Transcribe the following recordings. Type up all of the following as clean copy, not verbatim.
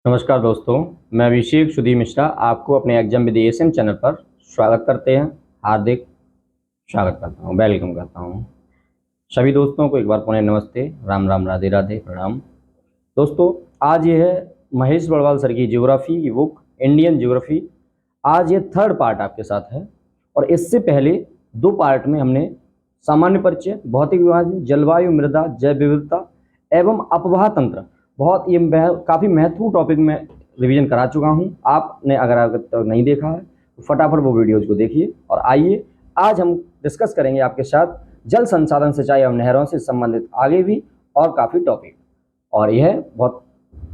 नमस्कार दोस्तों, मैं अभिषेक सुधीर मिश्रा आपको अपने एग्जाम विद एएसएम चैनल पर स्वागत करते हैं। हार्दिक स्वागत करता हूं, वेलकम करता हूं। सभी दोस्तों को एक बार पुनः नमस्ते, राम राम, राधे राधे, प्रणाम। दोस्तों, आज ये है महेश बड़वाल सर की ज्योग्राफी की बुक इंडियन ज्योग्राफी। आज ये थर्ड पार्ट आपके साथ है और इससे पहले दो पार्ट में हमने सामान्य परिचय, भौतिक विभाजन, जलवायु, मृदा, जैव विविधता एवं अपवाह तंत्र, बहुत ये काफ़ी महत्वपूर्ण टॉपिक में रिवीजन करा चुका हूँ। आपने अगर अभी तक नहीं देखा है तो फटाफट वो वीडियोज़ को देखिए। और आइए आज हम डिस्कस करेंगे आपके साथ जल संसाधन, सिंचाई एवं नहरों से संबंधित आगे भी और काफ़ी टॉपिक। और यह बहुत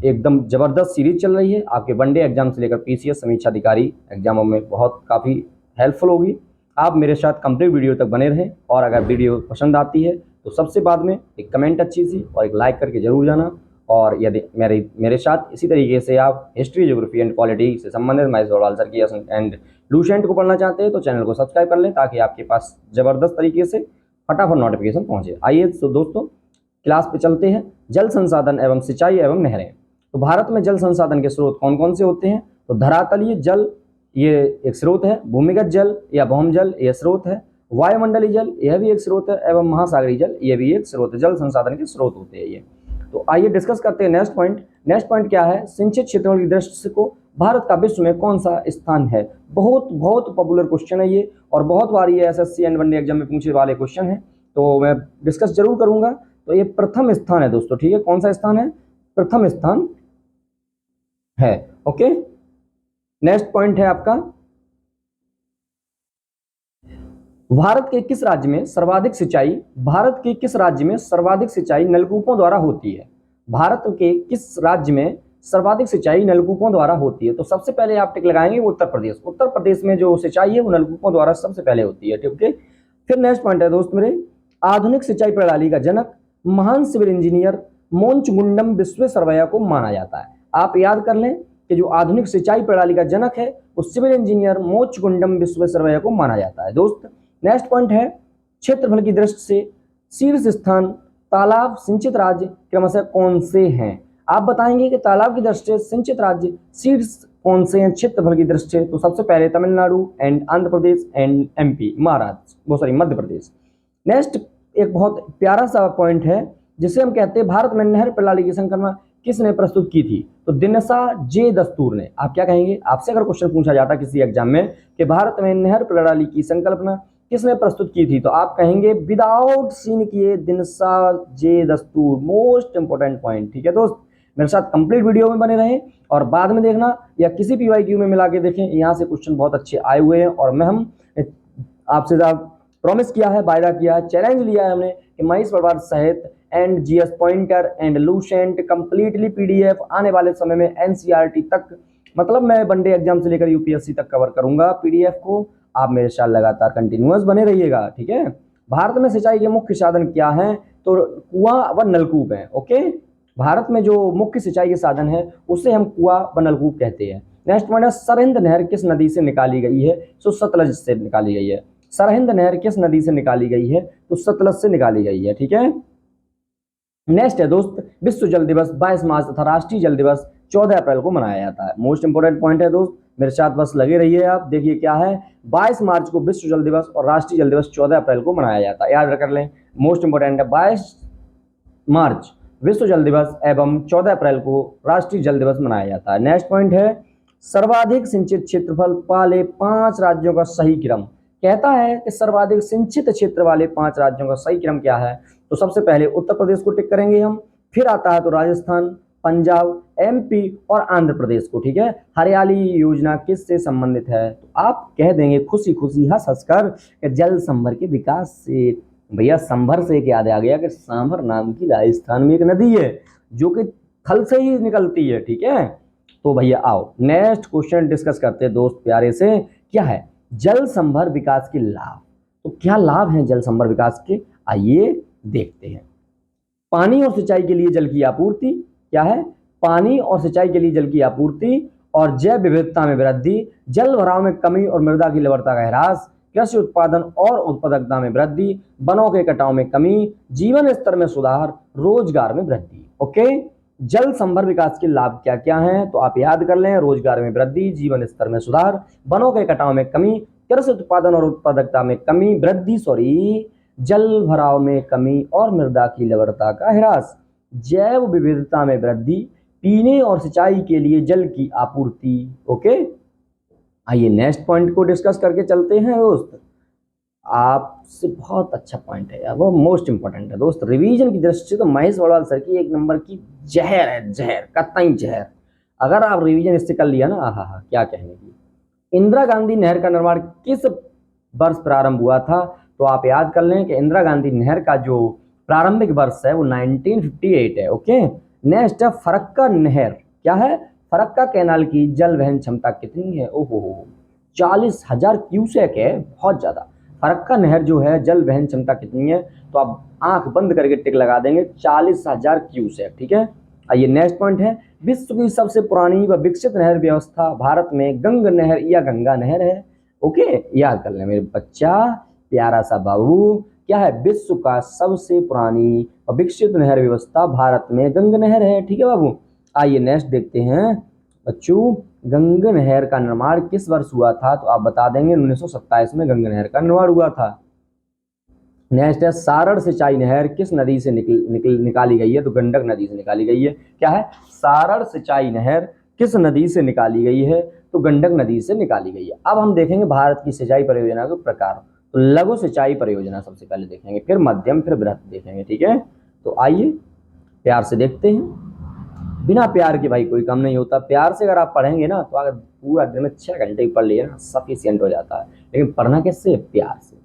एकदम ज़बरदस्त सीरीज चल रही है, आपके वनडे एग्जाम से लेकर पीसीएस समीक्षा अधिकारी एग्जामों में बहुत काफ़ी हेल्पफुल होगी। आप मेरे साथ कंप्लीट वीडियो तक बने रहें और अगर वीडियो पसंद आती है तो सबसे बाद में एक कमेंट अच्छी सी और एक लाइक करके ज़रूर जाना। और यदि मेरे साथ इसी तरीके से आप हिस्ट्री, ज्योग्राफी एंड पॉलिटी से संबंधित महेश बड़वाल सर की एंड लूसेंट को पढ़ना चाहते हैं तो चैनल को सब्सक्राइब कर लें ताकि आपके पास ज़बरदस्त तरीके से फटाफट नोटिफिकेशन पहुँचे। आइए तो दोस्तों क्लास पे चलते हैं। जल संसाधन एवं सिंचाई एवं नहरें। तो भारत में जल संसाधन के स्रोत कौन कौन से होते हैं? तो धरातलीय जल ये एक स्रोत है, भूमिगत जल या भौम जल यह स्रोत है, वायुमंडलीय जल यह भी एक स्रोत है एवं महासागरीय जल यह भी एक स्रोत है। जल संसाधन के स्रोत होते हैं ये। तो आइए डिस्कस करते हैं नेक्स्ट पॉइंट। नेक्स्ट पॉइंट क्या है? सिंचित क्षेत्रों की दृष्टि से को भारत का विश्व में कौन सा स्थान है? बहुत बहुत पॉपुलर क्वेश्चन है ये और बहुत बार ये एसएससी एंड वनडे एग्जाम में पूछे वाले क्वेश्चन है, तो मैं डिस्कस जरूर करूंगा। तो ये प्रथम स्थान है दोस्तों, ठीक है। कौन सा स्थान है? प्रथम स्थान है। ओके, नेक्स्ट पॉइंट है आपका, भारत के किस राज्य में सर्वाधिक सिंचाई नलकूपों द्वारा होती है? भारत के किस राज्य में सर्वाधिक सिंचाई नलकूपों द्वारा होती है? तो सबसे पहले आप टिक लगाएंगे उत्तर प्रदेश। उत्तर प्रदेश में जो सिंचाई है वो नलकूपों द्वारा सबसे पहले होती है, ठीक है। फिर नेक्स्ट पॉइंट है दोस्त मेरे, आधुनिक सिंचाई प्रणाली का जनक महान सिविल इंजीनियर मोंचगुंडम विश्वेश्वरैया को माना जाता है। आप याद कर लें कि जो आधुनिक सिंचाई प्रणाली का जनक है वो सिविल इंजीनियर मोंचगुंडम विश्वेश्वरैया को माना जाता है दोस्त। नेक्स्ट पॉइंट है, क्षेत्रफल की दृष्टि से शीर्ष स्थान तालाब सिंचित राज्य क्रमशः कौन से हैं? आप बताएंगे कि तालाब की दृष्टि से सिंचित राज्य शीर्ष कौन से हैं क्षेत्रफल की दृष्टि से? तो सबसे पहले Tamil Nadu and Andhra Pradesh and MP, Madhya Pradesh. Next एक बहुत प्यारा सा पॉइंट है जिसे हम कहते हैं भारत में नहर प्रणाली की संकल्पना किसने प्रस्तुत की थी? तो दिनसा जे दस्तूर ने। आप क्या कहेंगे? आपसे अगर क्वेश्चन पूछा जाता किसी एग्जाम में कि भारत में नहर प्रणाली की संकल्पना किसने प्रस्तुत की थी, तो आप कहेंगे विदाउट सीन किए दिनसा जे दस्तूर। मोस्ट इंपोर्टेंट पॉइंट, ठीक है दोस्त। मेरे साथ कंप्लीट वीडियो में बने रहें और बाद में देखना या किसी पीवाईक्यू में मिला के देखें, यहाँ से क्वेश्चन बहुत अच्छे आए हुए हैं। और मैं हम आपसे प्रॉमिस किया है, वायदा किया है, चैलेंज लिया है हमने कि महेश बड़वाल सहित and GS pointer and Lucent completely PDF आने वाले समय में एनसीईआरटी तक, मतलब मैं वनडे एग्जाम से लेकर यूपीएससी तक कवर करूंगा पीडीएफ को। आप मेरे साथ लगातार कंटिन्यूअस बने रहिएगा, ठीक है। भारत में सिंचाई के मुख्य साधन क्या हैं? तो कुआं व नलकूप है। ओके, भारत में जो मुख्य सिंचाई के साधन है उसे हम कुआं व नलकूप कहते हैं। नेक्स्ट पॉइंट है, सरहिंद नहर किस नदी से निकाली गई है? तो सतलज से निकाली गई है। सरहिंद नहर किस नदी से निकाली गई है? तो सतलज से निकाली गई है, ठीक है। नेक्स्ट है दोस्त, विश्व जल दिवस 22 मार्च तथा राष्ट्रीय जल दिवस 14 अप्रैल को मनाया जाता है। मोस्ट इंपोर्टेंट पॉइंट है दोस्त, मेरे साथ बस लगे रहिए आप। देखिए क्या है, 22 मार्च को विश्व जल दिवस और राष्ट्रीय जल दिवस 14 अप्रैल को मनाया जाता है। याद कर लें, मोस्ट इंपोर्टेंट है, 22 मार्च विश्व जल दिवस एवं 14 अप्रैल को राष्ट्रीय जल दिवस मनाया जाता है। नेक्स्ट पॉइंट है, सर्वाधिक सिंचित क्षेत्रफल वाले 5 राज्यों का सही क्रम। कहता है कि सर्वाधिक सिंचित क्षेत्र वाले 5 राज्यों का सही क्रम क्या है? तो सबसे पहले उत्तर प्रदेश को टिक करेंगे हम, फिर आता है तो राजस्थान, पंजाब, एमपी और आंध्र प्रदेश को, ठीक है। हरियाली योजना किससे संबंधित है? तो आप कह देंगे खुशी खुशी हंस हंसकर कि जल संभर के विकास से। भैया संभर से याद आ गया कि सांभर नाम की राजस्थान में एक नदी है जो कि थल से ही निकलती है, ठीक है। तो भैया आओ नेक्स्ट क्वेश्चन डिस्कस करते हैं दोस्त प्यारे से। क्या है जल संभर विकास के लाभ? तो क्या लाभ हैं जल संभर विकास के? आइए देखते हैं। पानी और सिंचाई के लिए जल की आपूर्ति। क्या है? पानी और सिंचाई के लिए जल की आपूर्ति और जैव विविधता में वृद्धि, जल भराव में कमी और मृदा की लवणता का ह्रास, कृषि उत्पादन और उत्पादकता में वृद्धि, वनों के कटाव में कमी, जीवन स्तर में सुधार, रोजगार में वृद्धि। ओके, जल संभर विकास के लाभ क्या क्या हैं, तो आप याद कर लें, रोजगार में वृद्धि, जीवन स्तर में सुधार, वनों के कटाव में कमी, कृषि उत्पादन और उत्पादकता में कमी वृद्धि जल भराव में कमी और मृदा की लवणता का ह्रास, जैव विविधता में वृद्धि, पीने और सिंचाई के लिए जल की आपूर्ति। ओके, आइए नेक्स्ट पॉइंट को डिस्कस करके चलते हैं दोस्त। आपसे बहुत अच्छा पॉइंट है यार, वो मोस्ट इंपॉर्टेंट है दोस्त। रिवीजन की दृष्टि से तो महेश बड़वाल सर की एक नंबर की जहर है, जहर कतई जहर। अगर आप रिवीजन इससे कर लिया ना, आहा हा क्या कहने की। इंदिरा गांधी नहर का निर्माण किस वर्ष प्रारंभ हुआ था, तो आप याद कर लें कि इंदिरा गांधी नहर का जो प्रारंभिक वर्ष है वो 1958 है। ओके, नेक्स्ट है फरक्का नहर। क्या है? फरक्का कैनाल की जल वहन क्षमता कितनी है? ओहो 40,000 क्यूसेक है, बहुत ज्यादा। फरक्का नहर जो है जल वहन क्षमता कितनी है, तो आप आंख बंद करके टिक लगा देंगे 40,000 क्यूसेक। ठीक है, आइए नेक्स्ट पॉइंट है, विश्व की सबसे पुरानी व विकसित नहर व्यवस्था भारत में गंग नहर या गंगा नहर है। ओके, याद कर लें मेरे बच्चा, प्यारा सा बाबू। क्या है? विश्व का सबसे पुरानी और विकसित नहर व्यवस्था भारत में गंग नहर है। ठीक है बाबू, आइए नेक्स्ट देखते हैं बच्चों, गंग नहर का निर्माण किस वर्ष हुआ था, तो आप बता देंगे 1927 में गंग नहर का निर्माण हुआ था। नेक्स्ट है, सारण सिंचाई नहर किस नदी से निकाली गई है, तो गंडक नदी से निकाली गई है। क्या है? सारण सिंचाई नहर किस नदी से निकाली गई है, तो गंडक नदी से निकाली गई है। अब हम देखेंगे भारत की सिंचाई परियोजना के प्रकार। तो लघु सिंचाई परियोजना सबसे पहले देखेंगे, फिर मध्यम, फिर बृहत देखेंगे। ठीक है, तो आइए प्यार से देखते हैं। बिना प्यार के भाई कोई काम नहीं होता। प्यार से अगर आप पढ़ेंगे ना, तो अगर पूरा दिन में 6 घंटे पढ़ लिए ना, सफिशियंट हो जाता है। लेकिन पढ़ना किससे? प्यार से,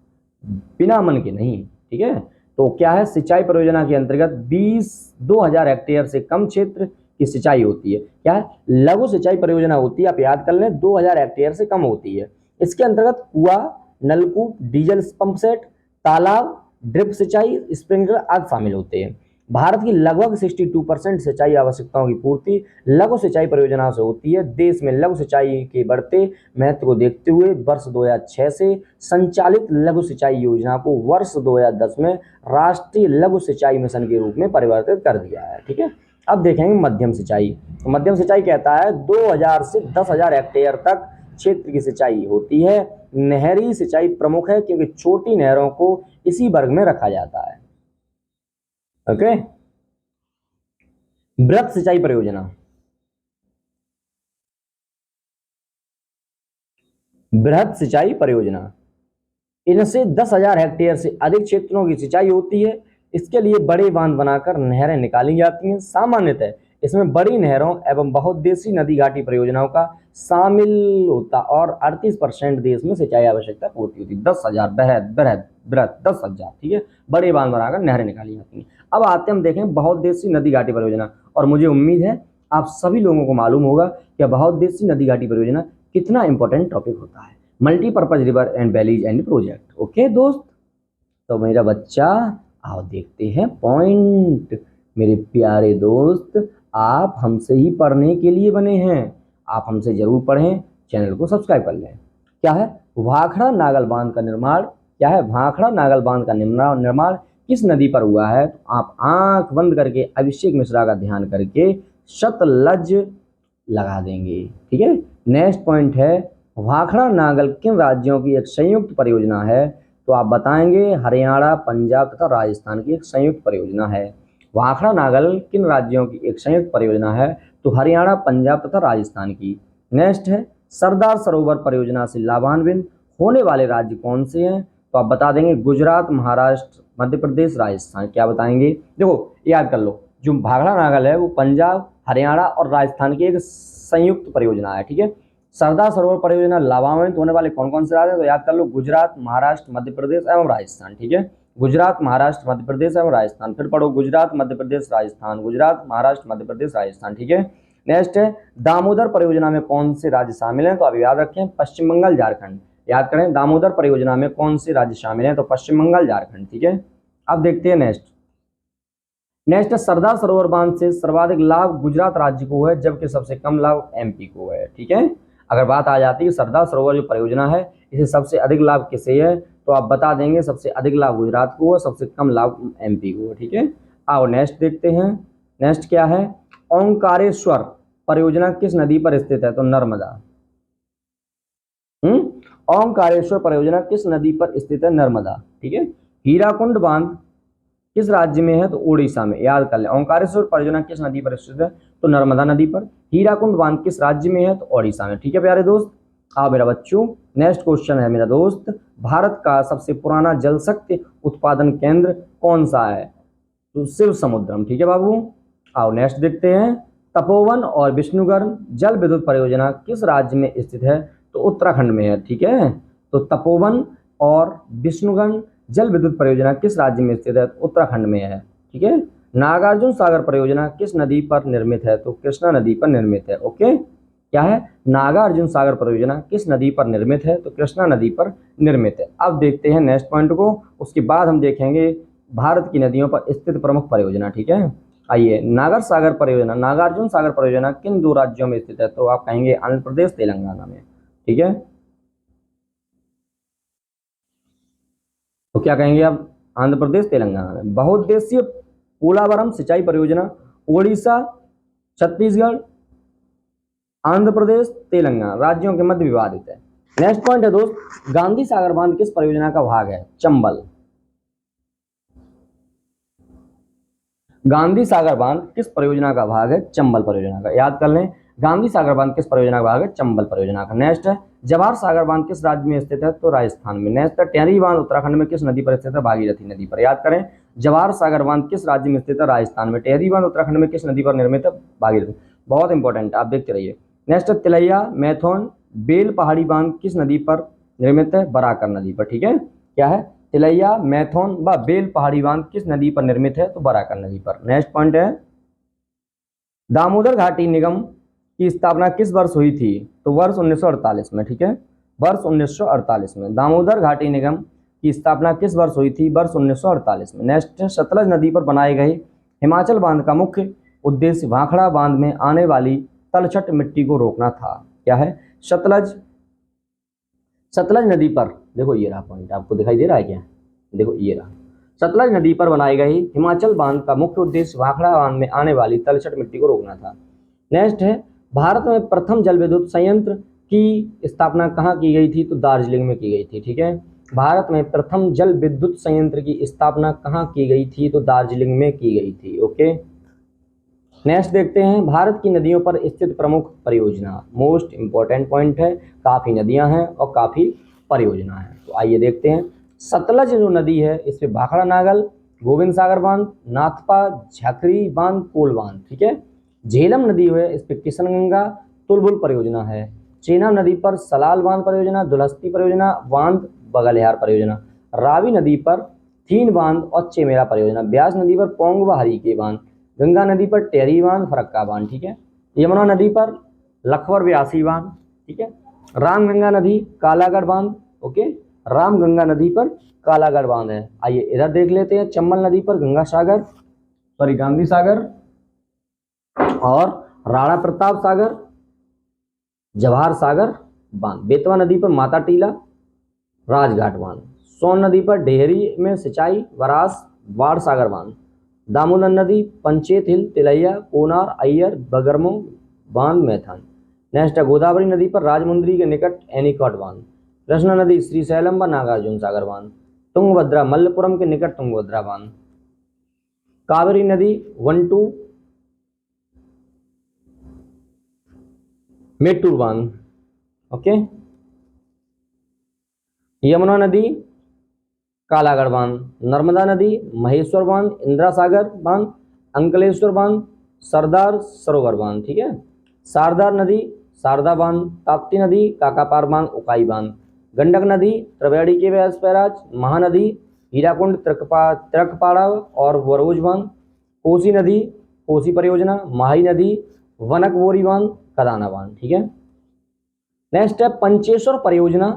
बिना मन के नहीं। ठीक है, तो क्या है? सिंचाई परियोजना के अंतर्गत 20,000 हेक्टेयर से कम क्षेत्र की सिंचाई होती है। क्या है? लघु सिंचाई परियोजना होती है, आप याद कर लें, 2,000 हेक्टेयर से कम होती है। इसके अंतर्गत कुआं, नलकूप, डीजल पंप सेट, तालाब, ड्रिप सिंचाई, स्प्रिंकलर आदि शामिल होते हैं। भारत की लगभग 62% सिंचाई आवश्यकताओं की पूर्ति लघु सिंचाई परियोजना से होती है। देश में लघु सिंचाई के बढ़ते महत्व को देखते हुए वर्ष 2006 से संचालित लघु सिंचाई योजना को वर्ष 2010 में राष्ट्रीय लघु सिंचाई मिशन के रूप में परिवर्तित कर दिया है। ठीक है, अब देखेंगे मध्यम सिंचाई। मध्यम सिंचाई कहता है 2,000 से 10,000 हेक्टेयर तक क्षेत्र की सिंचाई होती है। नहरी सिंचाई प्रमुख है क्योंकि छोटी नहरों को इसी वर्ग में रखा जाता है। ओके, बृहत सिंचाई परियोजना। बृहत सिंचाई परियोजना, इनसे 10,000 हेक्टेयर से अधिक क्षेत्रों की सिंचाई होती है। इसके लिए बड़े बांध बनाकर नहरें निकाली जाती हैं। सामान्यतः इसमें बड़ी नहरों एवं बहुउद्देशीय नदी घाटी परियोजनाओं का शामिल होता और 38% देश में सिंचाई आवश्यकता पूर्ति होती है। 10,000 बृहद बृहद बृहद 10,000। ठीक है, बड़े बांध बनाकर नहरें निकाली जाती हैं। अब आते हम देखें बहुउद्देशीय नदी घाटी परियोजना, और मुझे उम्मीद है आप सभी लोगों को मालूम होगा कि बहुउद्देशीय नदी घाटी परियोजना कितना इंपॉर्टेंट टॉपिक होता है। Multipurpose river and valleys and project. Okay दोस्त, तो मेरा बच्चा आओ देखते हैं पॉइंट। मेरे प्यारे दोस्त, आप हमसे ही पढ़ने के लिए बने हैं, आप हमसे जरूर पढ़ें, चैनल को सब्सक्राइब कर लें। क्या है? भाखड़ा नागल बांध का निर्माण। क्या है? भाखड़ा नागल बांध का निर्माण किस नदी पर हुआ है, तो आप आंख बंद करके अभिषेक मिश्रा का ध्यान करके सतलज लगा देंगे। ठीक है, नेक्स्ट पॉइंट है, भाखड़ा नागल किन राज्यों की एक संयुक्त परियोजना है, तो आप बताएंगे हरियाणा, पंजाब तथा राजस्थान की एक संयुक्त परियोजना है। भाखड़ा नागल किन राज्यों की एक संयुक्त परियोजना है, तो हरियाणा, पंजाब तथा राजस्थान की। नेक्स्ट है, सरदार सरोवर परियोजना से लाभान्वित होने वाले राज्य कौन से हैं, तो आप बता देंगे गुजरात, महाराष्ट्र, मध्य प्रदेश, राजस्थान। क्या बताएंगे? देखो याद कर लो, जो भाखड़ा नागल है वो पंजाब, हरियाणा और राजस्थान की एक संयुक्त परियोजना है। ठीक है, सरदार सरोवर परियोजना लाभान्वित होने वाले कौन कौन से राज्य हैं, तो याद कर लो गुजरात, महाराष्ट्र, मध्य प्रदेश एवं राजस्थान। ठीक है, गुजरात, महाराष्ट्र, मध्य प्रदेश एवं राजस्थान। फिर पढ़ो गुजरात, मध्य प्रदेश, राजस्थान, गुजरात, महाराष्ट्र, मध्य प्रदेश, राजस्थान। ठीक है, नेक्स्ट है, दामोदर परियोजना में कौन से राज्य शामिल हैं, तो आप याद रखें पश्चिम बंगाल, झारखंड। याद करें दामोदर परियोजना में कौन से राज्य शामिल हैं, तो पश्चिम बंगाल, झारखंड। ठीक है, अब देखते हैं नेक्स्ट है, सरदार सरोवर बांध से सर्वाधिक लाभ गुजरात राज्य को है, जबकि सबसे कम लाभ एमपी को है। ठीक है, अगर बात आ जाती है सरदार सरोवर जो परियोजना है इसे सबसे अधिक लाभ किसे है, तो आप बता देंगे सबसे अधिक लाभ गुजरात को है, सबसे कम लाभ एमपी को है। ठीक है, आओ नेक्स्ट देखते हैं। नेक्स्ट क्या है, ओंकारेश्वर परियोजना किस नदी पर स्थित है? तो नर्मदा। ओंकारेश्वर परियोजना किस नदी पर स्थित है? नर्मदा। ठीक है। हीराकुंड बांध किस राज्य में है? तो उड़ीसा में। याद कर ले, ओंकारेश्वर परियोजना किस नदी पर स्थित है? तो नर्मदा नदी पर। हीराकुंड बांध किस राज्य में है? तो उड़ीसा में। ठीक है प्यारे दोस्त। आओ मेरा बच्चों, नेक्स्ट क्वेश्चन है मेरा दोस्त, भारत का सबसे पुराना जल शक्ति उत्पादन केंद्र कौन सा है? तो शिव समुद्रम। ठीक है बाबू। आओ नेक्स्ट देखते हैं, तपोवन और विष्णुगढ़ जल विद्युत परियोजना किस राज्य में स्थित है? तो उत्तराखंड में है। ठीक है। तो तपोवन और विष्णुगढ़ जल विद्युत परियोजना किस राज्य में स्थित है? तो उत्तराखंड में है। ठीक है। नागार्जुन सागर परियोजना किस नदी पर निर्मित है? तो कृष्णा नदी पर निर्मित है। ओके, क्या है? नागार्जुन सागर परियोजना किस नदी पर निर्मित है? तो कृष्णा नदी पर निर्मित है। अब देखते हैं नेक्स्ट पॉइंट को, उसके बाद हम देखेंगे भारत की नदियों पर स्थित प्रमुख परियोजना। ठीक है। आइए, नागार्जुन सागर परियोजना किन दो राज्यों में स्थित है? तो आप कहेंगे आंध्र प्रदेश तेलंगाना में। ठीक है। तो क्या कहेंगे आप? आंध्र प्रदेश तेलंगाना में। बहुउद्देशीय पोलावरम सिंचाई परियोजना ओडिशा, छत्तीसगढ़, आंध्र प्रदेश, तेलंगाना राज्यों के मध्य विवादित है। नेक्स्ट पॉइंट है दोस्त, गांधी सागर बांध किस परियोजना का भाग है? चंबल। गांधी सागर बांध किस परियोजना का भाग है? चंबल परियोजना का। याद कर लें, गांधी सागर बांध किस परियोजना का भाग है? चंबल परियोजना का। नेक्स्ट है, जवाहर सागर बांध किस राज्य में स्थित है? तो राजस्थान में। नेक्स्ट है, टेहरी बांध उत्तराखंड में किस नदी पर स्थित है? भागीरथी नदी पर। याद करें, जवाहर सागर बांध किस राज्य में स्थित है? राजस्थान में। टेहरी बांध उत्तराखंड में किस नदी पर निर्मित है? भागीरथी। बहुत इंपॉर्टेंट, आप देखते रहिए। नेक्स्ट है, तिलैया मैथन बेल पहाड़ी बांध किस नदी पर निर्मित है? बराकर नदी पर। ठीक है। क्या है? तिलैया मैथन व बेल पहाड़ी बांध किस नदी पर निर्मित है? तो बराकर नदी पर। नेक्स्ट पॉइंट है, दामोदर घाटी निगम की स्थापना किस वर्ष हुई थी? तो वर्ष 1948 में। ठीक है। वर्ष 1948 में दामोदर घाटी निगम की स्थापना किस वर्ष हुई थी? वर्ष 1948 में। नेक्स्ट, सतलज नदी पर बनाए गए हिमाचल बांध का मुख्य उद्देश्य भाखड़ा बांध में आने वाली तलछट मिट्टी को रोकना था। क्या है? सतलज नदी पर, देखो ये रहा पॉइंट, आपको दिखाई दे रहा है क्या? देखो ये रहा, सतलज नदी पर बनाई गई हिमाचल बांध का मुख्य उद्देश्य भाखड़ा बांध में आने वाली तलछट मिट्टी को रोकना था। नेक्स्ट है, भारत में प्रथम जल विद्युत संयंत्र की स्थापना कहाँ की गई थी? तो दार्जिलिंग में की गई थी। ठीक है। भारत में प्रथम जल विद्युत संयंत्र की स्थापना कहाँ की गई थी? तो दार्जिलिंग में की गई थी। ओके। नेक्स्ट देखते हैं, भारत की नदियों पर स्थित प्रमुख परियोजना। मोस्ट इंपॉर्टेंट पॉइंट है, काफी नदियां हैं और काफी परियोजना है। तो आइए देखते हैं, सतलज जो नदी है इस पे भाखड़ा नागल, गोविंद सागर बांध, नाथपा, झकरी बांध, कोल बांध। ठीक है। झेलम नदी है इस पे किशनगंगा तुलबुल परियोजना है। चेनाब नदी पर सलाल बांध परियोजना, दुलहस्ती परियोजना, बांध बगलिहार परियोजना। रावी नदी पर थीन बांध और चेमेरा परियोजना। ब्यास नदी पर पोंग व हरिके बांध। गंगा नदी पर टेहरी बांध, फरक्का बांध। ठीक है। यमुना नदी पर लखवर व्यासी बांध। ठीक है। रामगंगा नदी कालागढ़ बांध। ओके, रामगंगा नदी पर कालागढ़ बांध है। आइए इधर देख लेते हैं, चंबल नदी पर गंगा सागर सॉरी गांधी सागर और राणा प्रताप सागर, जवाहर सागर बांध। बेतवा नदी पर माता टीला, राजघाट बांध। सोन नदी पर डेहरी में सिंचाई, वरास, बाढ़ सागर बांध। दामोदर नदी पंचेत हिल, तिलैया, कोनार, अय्यर, बगरमो बांध, मैथन। नेक्स्ट है, गोदावरी नदी पर राजमुंद्री के निकट एनीकॉट बांध। कृष्णा नदी श्रीशैलम व नागार्जुन सागर बांध। तुंगभद्रा मल्लपुरम के निकट तुंगभद्रा बांध। कावेरी नदी 1-2 मेट्टूर बांध। ओके। यमुना नदी कालागढ़ बांध। नर्मदा नदी महेश्वर बांध, इंदिरा सागर बांध, अंकलेश्वर बांध, सरदार सरोवर बांध। ठीक है। शारदा नदी शारदा बांध। ताप्ती नदी काकापार बांध, उकाई बांध। गंडक नदी त्रिवेणी के व्यास बैराज। महानदी हीराकुंड, तिरकपाड़ा और वरोज बांध। कोसी नदी कोसी परियोजना। माही नदी वनकबोरी बांध, कदाना बांध। ठीक है। नेक्स्ट है, पंचेश्वर परियोजना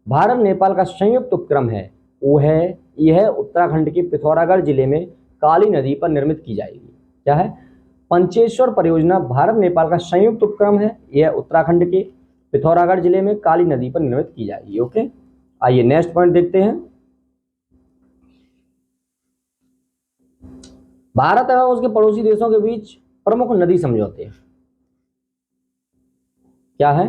भारत नेपाल का संयुक्त उपक्रम है। वो है, यह उत्तराखंड के पिथौरागढ़ जिले में काली नदी पर निर्मित की जाएगी। क्या है? पंचेश्वर परियोजना भारत नेपाल का संयुक्त उपक्रम है। यह उत्तराखंड के पिथौरागढ़ जिले में काली नदी पर निर्मित की जाएगी। ओके। आइए नेक्स्ट पॉइंट देखते हैं, भारत एवं उसके पड़ोसी देशों के बीच प्रमुख नदी समझौते क्या है?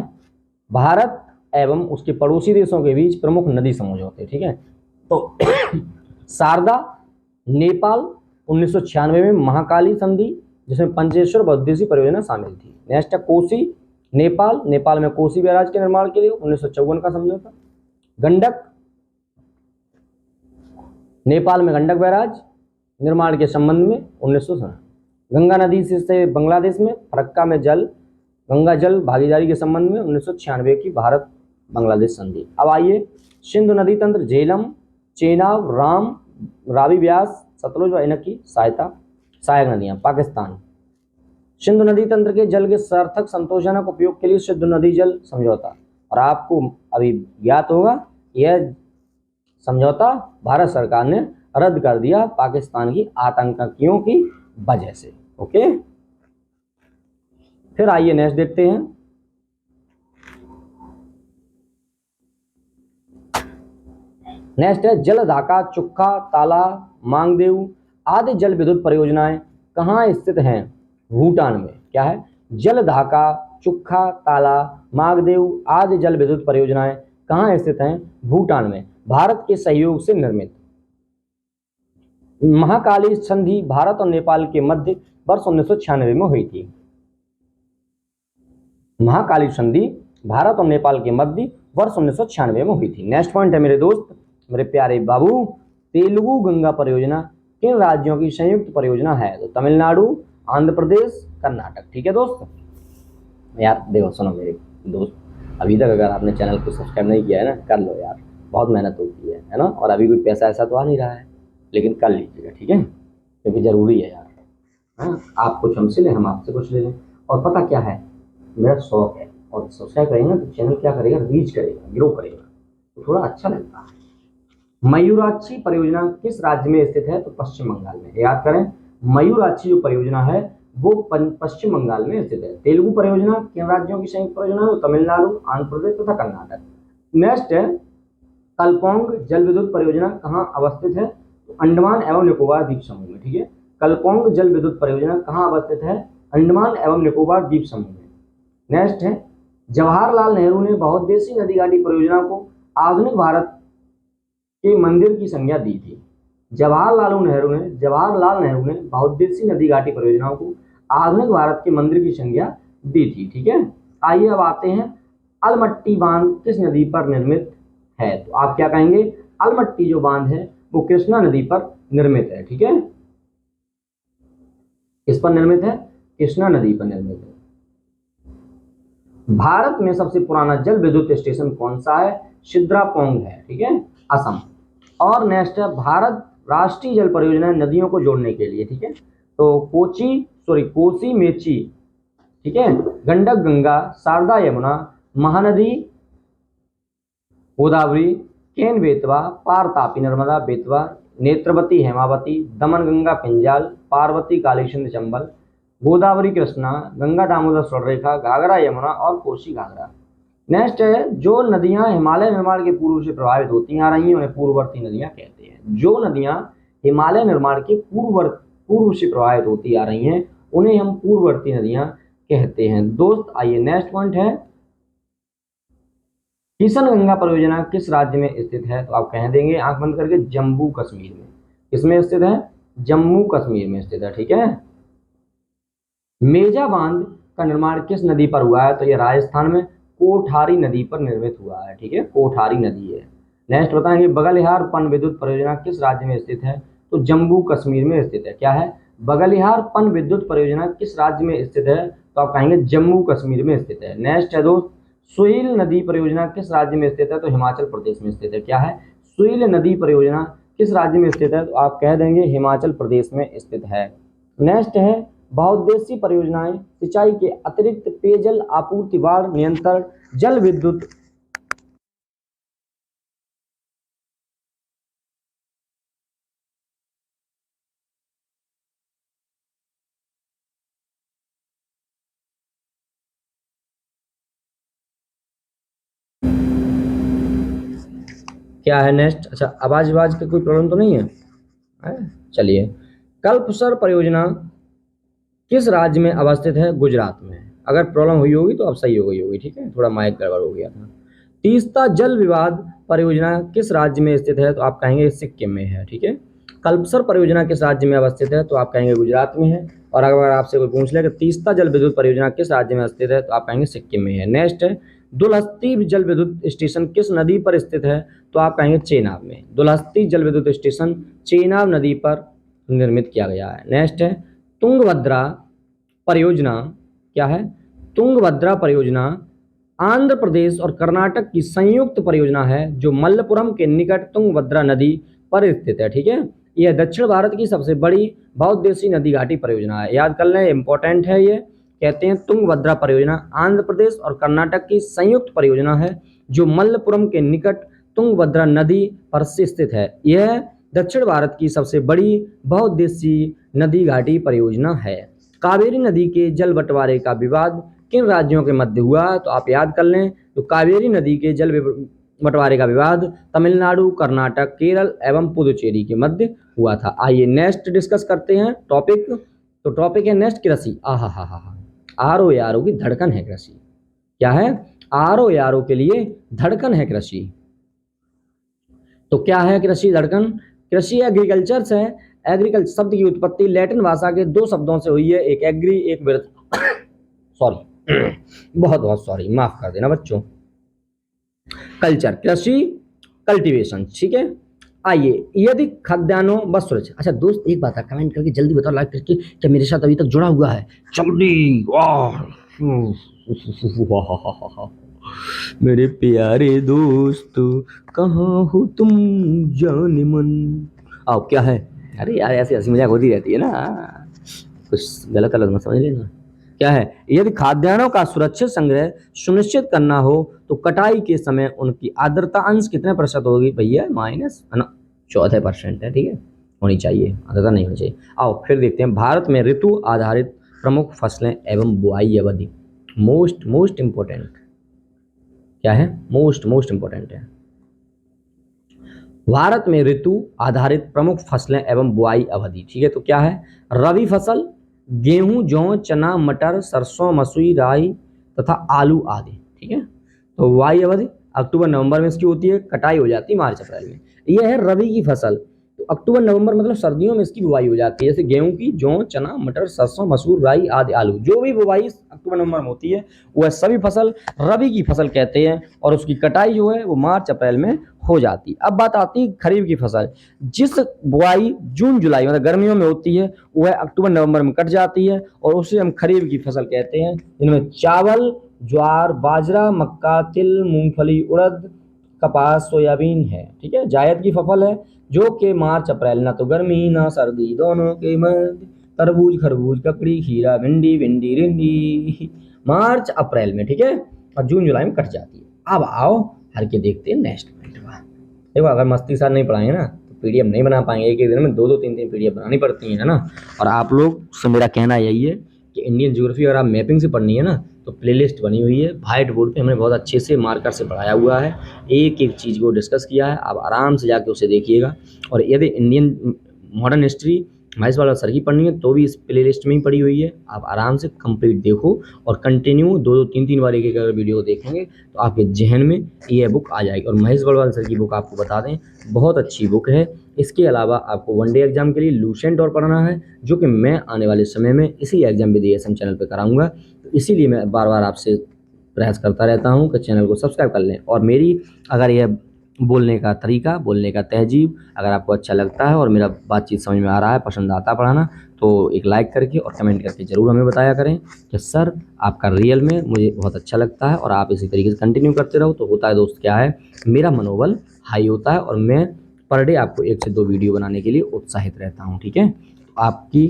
भारत एवं उसके पड़ोसी देशों के बीच प्रमुख नदी समझौते, ठीक है। तो शारदा नेपाल 1996 में, महाकाली संधि जिसमें पंचेश्वर बहुउद्देशीय परियोजना शामिल थी। नेक्स्ट है कोसी नेपाल, नेपाल में कोसी बैराज के निर्माण के लिए 1954 का समझौता। गंडक, नेपाल में गंडक बैराज निर्माण के संबंध में 1917। गंगा नदी से बांग्लादेश में फरक्का में गंगा जल भागीदारी के संबंध में 1996 की भारत बांग्लादेश संधि। अब आइए सिंधु नदी तंत्र, झेलम, चेनाब, रावी, व्यास, सतलुज व इनक की सहायक नदियां। पाकिस्तान, सिंधु नदी तंत्र के जल के सार्थक संतोषजनक उपयोग के लिए सिंधु नदी जल समझौता। और आपको अभी ज्ञात होगा यह समझौता भारत सरकार ने रद्द कर दिया पाकिस्तान की आतंकियों की वजह से। ओके, फिर आइए नेक्स्ट देखते हैं। नेक्स्ट है जलढाका, चुक्का, ताला, मांगदेव आदि जल विद्युत परियोजनाएं कहाँ स्थित हैं? भूटान में। क्या है? जलढाका, चुक्का, ताला, मांगदेव आदि जल विद्युत परियोजनाएं कहाँ स्थित हैं? भूटान में। भारत के सहयोग से निर्मित। महाकाली संधि भारत और नेपाल के मध्य वर्ष 1996 में हुई थी। महाकाली संधि भारत और नेपाल के मध्य वर्ष 1996 में हुई थी। नेक्स्ट पॉइंट है मेरे दोस्त, मेरे प्यारे बाबू, तेलुगु गंगा परियोजना किन राज्यों की संयुक्त परियोजना है? तो तमिलनाडु, आंध्र प्रदेश, कर्नाटक। ठीक है दोस्त, यार देखो सुनो मेरे दोस्त, अभी तक अगर आपने चैनल को सब्सक्राइब नहीं किया है ना, कर लो यार, बहुत मेहनत होती है ना। और अभी कोई पैसा ऐसा तो आ नहीं रहा है, लेकिन कर लीजिएगा, ठीक है, क्योंकि जरूरी है यार। हाँ, आप कुछ हमसे लें, हम आपसे कुछ ले लें। और पता क्या है, मेरा शौक है, और सब्सक्राइब करेंगे तो चैनल क्या करेगा, रीच करेगा, ग्रो करेगा, तो थोड़ा अच्छा लगता है। मयूराक्षी परियोजना किस राज्य में स्थित है? तो पश्चिम बंगाल में। याद करें, मयूराक्षी जो परियोजना है वो पश्चिम बंगाल में स्थित है। तेलुगु परियोजना किन राज्यों की संयुक्त परियोजना है? तो तमिलनाडु, आंध्र प्रदेश तथा कर्नाटक। नेक्स्ट है कलपोंग जल विद्युत परियोजना कहाँ अवस्थित है? तो अंडमान एवं निकोबार द्वीप समूह में। ठीक है, कलपोंग जल विद्युत परियोजना कहाँ अवस्थित है? अंडमान एवं निकोबार द्वीप समूह में। नेक्स्ट है जवाहरलाल नेहरू ने बहुउद्देशीय नदी घाटी परियोजना को आधुनिक भारत के मंदिर की संज्ञा दी थी। जवाहरलाल नेहरू ने बहुउद्देशीय नदी घाटी परियोजनाओं को आधुनिक भारत के मंदिर की संज्ञा दी थी। ठीक है, आइए अब आते हैं अलमट्टी बांध किस नदी पर निर्मित है? तो आप क्या कहेंगे? अलमट्टी जो बांध है वो कृष्णा नदी पर निर्मित है। ठीक है, किस पर निर्मित है? कृष्णा नदी पर निर्मित है। भारत में सबसे पुराना जल विद्युत स्टेशन कौन सा है? सिद्रापोंग है। ठीक है, असम। और नेक्स्ट है भारत राष्ट्रीय जल परियोजना नदियों को जोड़ने के लिए। ठीक है, तो कोसी मेची, ठीक है, गंडक गंगा, शारदा यमुना, महानदी गोदावरी, केन बेतवा, पार तापी नर्मदा बेतवा, नेत्रवती हेमावती, दमन गंगा पिंजाल, पार्वती काली सिंध चंबल, गोदावरी कृष्णा, गंगा दामोदर स्वर्णरेखा, घाघरा यमुना और कोसी घाघरा। नेक्स्ट है जो नदियां हिमालय निर्माण के पूर्व से प्रभावित होती आ रही हैं उन्हें पूर्ववर्ती नदियां कहते हैं। जो नदियां हिमालय निर्माण के पूर्व से प्रभावित होती आ रही हैं उन्हें हम पूर्ववर्ती नदियां कहते हैं। दोस्त आइए नेक्स्ट पॉइंट है किशन गंगा परियोजना किस राज्य में स्थित है? तो आप कह देंगे आंख बंद करके जम्मू कश्मीर में। किसमें स्थित है? जम्मू कश्मीर में स्थित है। ठीक है, मेजा बांध का निर्माण किस नदी पर हुआ है? तो यह राजस्थान में कोठारी नदी पर निर्मित हुआ है। ठीक है, कोठारी नदी है। नेक्स्ट बताएंगे बगलिहार पन विद्युत परियोजना किस राज्य में स्थित है? तो जम्मू कश्मीर में स्थित है। क्या है? बगलिहार पन विद्युत परियोजना किस राज्य में स्थित है? तो आप कहेंगे जम्मू कश्मीर में स्थित है। नेक्स्ट है दोस्त सुईल नदी परियोजना किस राज्य में स्थित है? तो हिमाचल प्रदेश में स्थित है। क्या है? सुईल नदी परियोजना किस राज्य में स्थित है? तो आप कह देंगे हिमाचल प्रदेश में स्थित है। नेक्स्ट है बहुउद्देशीय परियोजनाएं सिंचाई के अतिरिक्त पेयजल आपूर्ति, बाढ़ नियंत्रण, जल विद्युत क्या है? नेक्स्ट, अच्छा आवाज का कोई प्रॉब्लम तो नहीं है? चलिए, कल्पसर परियोजना किस राज्य में अवस्थित है? गुजरात में। अगर प्रॉब्लम हुई होगी तो अब सही हो गई होगी, ठीक है, थोड़ा माइक गड़बड़ हो गया था। तीस्ता जल विवाद परियोजना किस राज्य में स्थित है? तो आप कहेंगे सिक्किम में है, ठीक है। कल्पसर परियोजना किस राज्य में अवस्थित है? तो आप कहेंगे गुजरात में है। और अगर आपसे कोई पूछ ले कि तीस्ता जल विद्युत परियोजना किस राज्य में स्थित है? तो आप कहेंगे सिक्किम में है। नेक्स्ट है, दुलहस्ती जल विद्युत स्टेशन किस नदी पर स्थित है? तो आप कहेंगे चेनाब में। दुलहस्ती जल विद्युत स्टेशन चेनाब नदी पर निर्मित किया गया है। नेक्स्ट है, तुंगभद्रा परियोजना क्या है? तुंगभद्रा परियोजना आंध्र प्रदेश और कर्नाटक की संयुक्त परियोजना है जो मल्लपुरम के निकट तुंगभद्रा नदी पर स्थित है, ठीक है। यह दक्षिण भारत की सबसे बड़ी बहुउद्देशीय नदी घाटी परियोजना है। याद कर लें, इंपॉर्टेंट है ये। कहते हैं तुंगभद्रा परियोजना आंध्र प्रदेश और कर्नाटक की संयुक्त परियोजना है जो मल्लपुरम के निकट तुंगभद्रा नदी पर स्थित है। यह दक्षिण भारत की सबसे बड़ी बहुउद्देशीय नदी घाटी परियोजना है। कावेरी नदी के जल बंटवारे का विवाद किन राज्यों के मध्य हुआ? तो आप याद कर लें, तो कावेरी नदी के जल बंटवारे का विवाद तमिलनाडु, कर्नाटक, केरल एवं पुदुचेरी के मध्य हुआ था। आइए नेक्स्ट डिस्कस करते हैं टॉपिक। तो टॉपिक है नेक्स्ट कृषि। आरो यारो की धड़कन है कृषि। क्या है? आरो यारो के लिए धड़कन है कृषि। तो क्या है कृषि धड़कन? कृषि एग्रीकल्चर है। एग्रीकल्चर शब्द की उत्पत्ति लैटिन भाषा के दो शब्दों से हुई है, एक एग्री एक विर्थ। सॉरी बहुत बहुत सॉरी, माफ कर देना बच्चों। कल्चर कृषि, कल्टीवेशन, ठीक है। आइए, यदि खाद्यान्नों व सुरक्षा। अच्छा दोस्त एक बात है, कमेंट करके जल्दी बताओ लाइक करके क्या मेरे साथ अभी तक जुड़ा हुआ है, जल्दी। वाह मेरे प्यारे दोस्त कहाँ हो तुम जाने मन। आओ क्या है? अरे यार ऐसी हंसी मजाक होती रहती है ना, कुछ गलत अलग मत समझ लेना। क्या है? यदि खाद्यान्नों का सुरक्षित संग्रह सुनिश्चित करना हो तो कटाई के समय उनकी आर्द्रता अंश कितने प्रतिशत होगी? भैया -14% है, ठीक है, होनी चाहिए, आर्द्रता नहीं होनी चाहिए। आओ फिर देखते हैं, भारत में ऋतु आधारित प्रमुख फसलें एवं बुआई अवधि। मोस्ट इंपोर्टेंट क्या है? मोस्ट इंपोर्टेंट है। भारत में ऋतु आधारित प्रमुख फसलें एवं बुआई अवधि, ठीक है। तो क्या है? रबी फसल गेहूं, जौ, चना, मटर, सरसों, मसूरी, राई तथा आलू आदि, ठीक है। तो बुआई अवधि अक्टूबर नवंबर में इसकी होती है, कटाई हो जाती है मार्च अप्रैल में। यह है रबी की फसल। तो अक्टूबर नवंबर मतलब सर्दियों में इसकी बुआई हो जाती है, जैसे गेहूं की, जौ, चना, मटर, सरसों, मसूर, राई आदि आलू, जो भी बुआई अक्टूबर नवंबर में होती है वह सभी फसल रबी की फसल कहते हैं, और उसकी कटाई जो है वो मार्च अप्रैल में हो जाती है। अब बात आती है खरीफ की फसल, जिस बुआई जून जुलाई मतलब गर्मियों में होती है वह अक्टूबर नवंबर में कट जाती है, और उसे हम खरीफ की फसल कहते हैं। इनमें चावल, ज्वार, बाजरा, मक्का, तिल, मूंगफली, उड़द, कपास, सोयाबीन है, ठीक है। जायद की फसल है जो कि मार्च अप्रैल, ना तो गर्मी ना सर्दी, दोनों के मध्य। तरबूज, खरबूज, ककड़ी, खीरा, भिंडी, रिंडी मार्च अप्रैल में, ठीक है, और जून जुलाई में कट जाती है। अब आओ हर के देखते हैं नेक्स्ट पॉइंट। देखो अगर मस्ती साथ नहीं पढ़ाएंगे ना तो पीडीएफ नहीं बना पाएंगे, एक एक दिन में 2-2 3-3 पीडीएफ बनानी पड़ती है ना। और आप लोग से मेरा कहना यही है कि इंडियन ज्योग्राफी अगर आप मैपिंग से पढ़नी है ना तो प्लेलिस्ट बनी हुई है, व्हाइट बोर्ड पे हमने बहुत अच्छे से मार्कर से पढ़ाया हुआ है, एक एक चीज़ को डिस्कस किया है। आप आराम से जाके उसे देखिएगा। और यदि इंडियन मॉडर्न हिस्ट्री महेश वाला सर की पढ़नी है तो भी इस प्ले लिस्ट में ही पड़ी हुई है, आप आराम से कंप्लीट देखो और कंटिन्यू 2-2 3-3 बार एक अगर वीडियो देखेंगे तो आपके जहन में ये बुक आ जाएगी। और महेश बलवाल सर की बुक आपको बता दें बहुत अच्छी बुक है। इसके अलावा आपको वनडे एग्जाम के लिए लूसेंट और पढ़ना है, जो कि मैं आने वाले समय में इसी एग्जाम विद चैनल पर कराऊंगा। तो इसीलिए मैं बार बार आपसे प्रयास करता रहता हूँ कि चैनल को सब्सक्राइब कर लें। और मेरी अगर यह बोलने का तरीका, बोलने का तहजीब अगर आपको अच्छा लगता है और मेरा बातचीत समझ में आ रहा है, पसंद आता है पढ़ाना, तो एक लाइक करके और कमेंट करके ज़रूर हमें बताया करें कि सर आपका रियल में मुझे बहुत अच्छा लगता है और आप इसी तरीके से कंटिन्यू करते रहो। तो होता है दोस्त क्या है, मेरा मनोबल हाई होता है और मैं पर डे आपको 1 से 2 वीडियो बनाने के लिए उत्साहित रहता हूँ, ठीक है। तो आपकी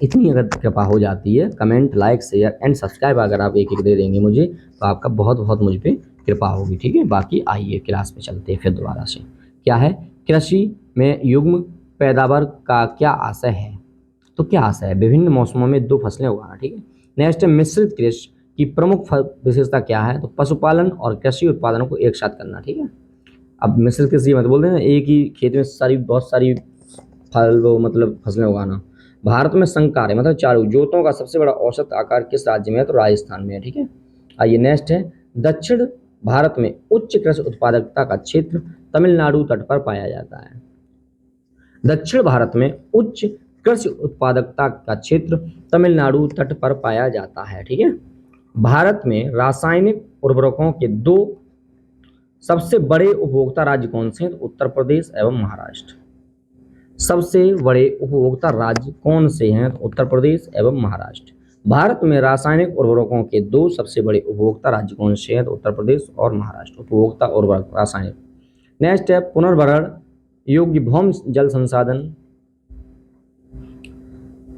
इतनी अगर कृपा हो जाती है, comment, like, share and subscribe अगर आप एक एक दे देंगे मुझे तो आपका बहुत बहुत मुझ पर कृपा होगी, ठीक है। बाकी आइए क्लास पे चलते हैं फिर दोबारा से। क्या है? कृषि में युग्म पैदावार का क्या आशय है? तो क्या आशय है? विभिन्न मौसमों में 2 फसलें उगाना, ठीक है। नेक्स्ट है मिश्रित कृषि की प्रमुख विशेषता क्या है? तो पशुपालन और कृषि उत्पादनों को एक साथ करना, ठीक है। अब मिश्रित कृषि मतलब बोलते हैं एक ही खेत में बहुत सारी फल वो मतलब फसलें उगाना। भारत में संकार है मतलब चारों जोतों का सबसे बड़ा औसत आकार किस राज्य में है? तो राजस्थान में है। ठीक है, आइए नेक्स्ट है, दक्षिण भारत में उच्च कृषि उत्पादकता का क्षेत्र तमिलनाडु तट पर पाया जाता है। दक्षिण भारत में उच्च कृषि उत्पादकता का क्षेत्र तमिलनाडु तट पर पाया जाता है। ठीक है, भारत में रासायनिक उर्वरकों के दो सबसे बड़े उपभोक्ता राज्य कौन से हैं? तो उत्तर प्रदेश एवं महाराष्ट्र। सबसे बड़े उपभोक्ता राज्य कौन से हैं? तो उत्तर प्रदेश एवं महाराष्ट्र। भारत में रासायनिक उर्वरकों के दो सबसे बड़े उपभोक्ता राज्य कौन से हैं? तो उत्तर प्रदेश और महाराष्ट्र। उपभोक्ता उर्वरक रासायनिक। नेक्स्ट है, पुनर्भरण योग्य भौम जल संसाधन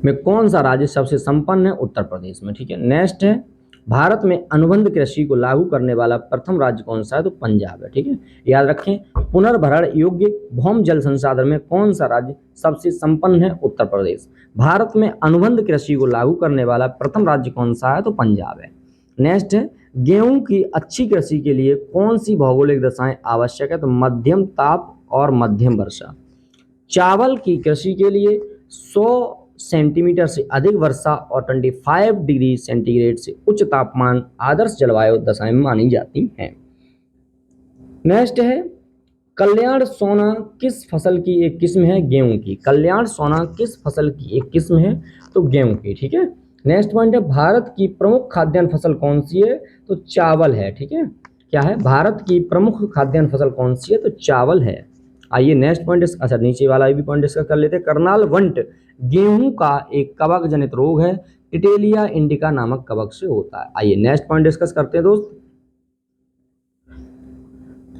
में कौन सा राज्य सबसे संपन्न है? उत्तर प्रदेश में। ठीक है, नेक्स्ट है, भारत में अनुबंध कृषि को लागू करने वाला प्रथम राज्य कौन सा है? तो पंजाब है। ठीक है, याद रखें, पुनर्भरण योग्य भौम जल संसाधन में कौन सा राज्य सबसे संपन्न है? उत्तर प्रदेश। भारत में अनुबंध कृषि को लागू करने वाला प्रथम राज्य कौन सा है? तो पंजाब है। नेक्स्ट है, गेहूं की अच्छी कृषि के लिए कौन सी भौगोलिक दशाएं आवश्यक है? तो मध्यम ताप और मध्यम वर्षा। चावल की कृषि के लिए 100 सेंटीमीटर से अधिक वर्षा और 25 डिग्री सेंटीग्रेड से उच्च तापमान आदर्श जलवायु दशाएं मानी जाती हैं। नेक्स्ट है, कल्याण सोना किस फसल की एक किस्म है? गेहूं की। कल्याण सोना किस फसल की एक किस्म है? तो गेहूं की। ठीक है, नेक्स्ट पॉइंट है, भारत की प्रमुख खाद्यान्न फसल कौन सी है? तो चावल है। ठीक है, क्या है? भारत की प्रमुख खाद्यान्न फसल कौन सी है? तो चावल है। आइए नेक्स्ट पॉइंट, अच्छा नीचे वाला भी पॉइंट डिस्कस कर लेते हैं। करनाल वंट गेहूं का एक कवक जनित रोग है, टिटेलिया इंडिका नामक कवक से होता है। आइए नेक्स्ट पॉइंट डिस्कस करते हैं दोस्त।